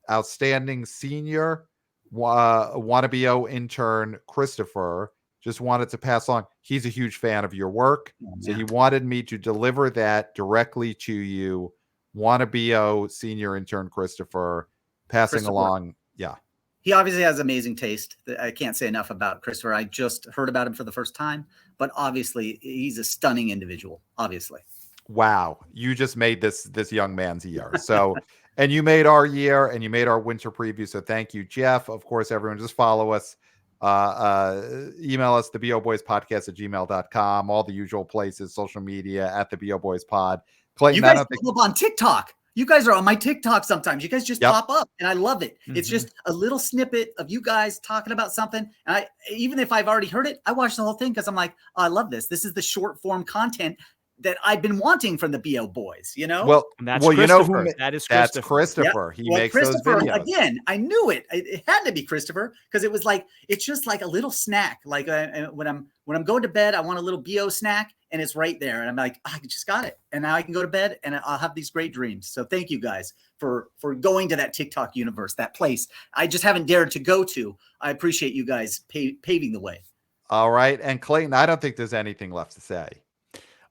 outstanding senior WannaBO intern, Christopher, just wanted to pass along. He's a huge fan of your work. So he wanted me to deliver that directly to you. WannaBO senior intern, Christopher, passing along. Yeah. He obviously has amazing taste. I can't say enough about Christopher. I just heard about him for the first time, but obviously he's a stunning individual, obviously. Wow. You just made this young man's year. So, and you made our year and you made our winter preview. So thank you, Jeff. Of course, everyone just follow us, email us, theboboyspodcast@gmail.com, all the usual places, social media at theboboyspod. Clayton, you guys pop up on TikTok. You guys are on my TikTok sometimes. You guys just pop up, and I love it. It's just a little snippet of you guys talking about something. And even if I've already heard it, I watch the whole thing because I'm like, oh, I love this. This is the short form content that I've been wanting from the BO boys, Well, that's Christopher. That is Christopher. That's Christopher. He makes Christopher, those videos. Again, I knew it. It had to be Christopher because it was like, it's just like a little snack. Like when I'm going to bed, I want a little BO snack and it's right there. And I'm like, I just got it. And now I can go to bed and I'll have these great dreams. So thank you guys for going to that TikTok universe, that place I just haven't dared to go to. I appreciate you guys paving the way. All right. And Clayton, I don't think there's anything left to say.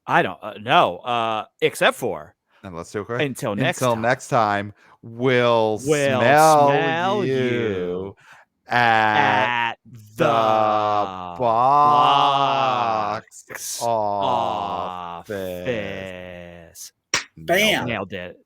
I don't know, except for, and let's do it. Until next time, we'll smell you at the box office. Bam. Nailed it.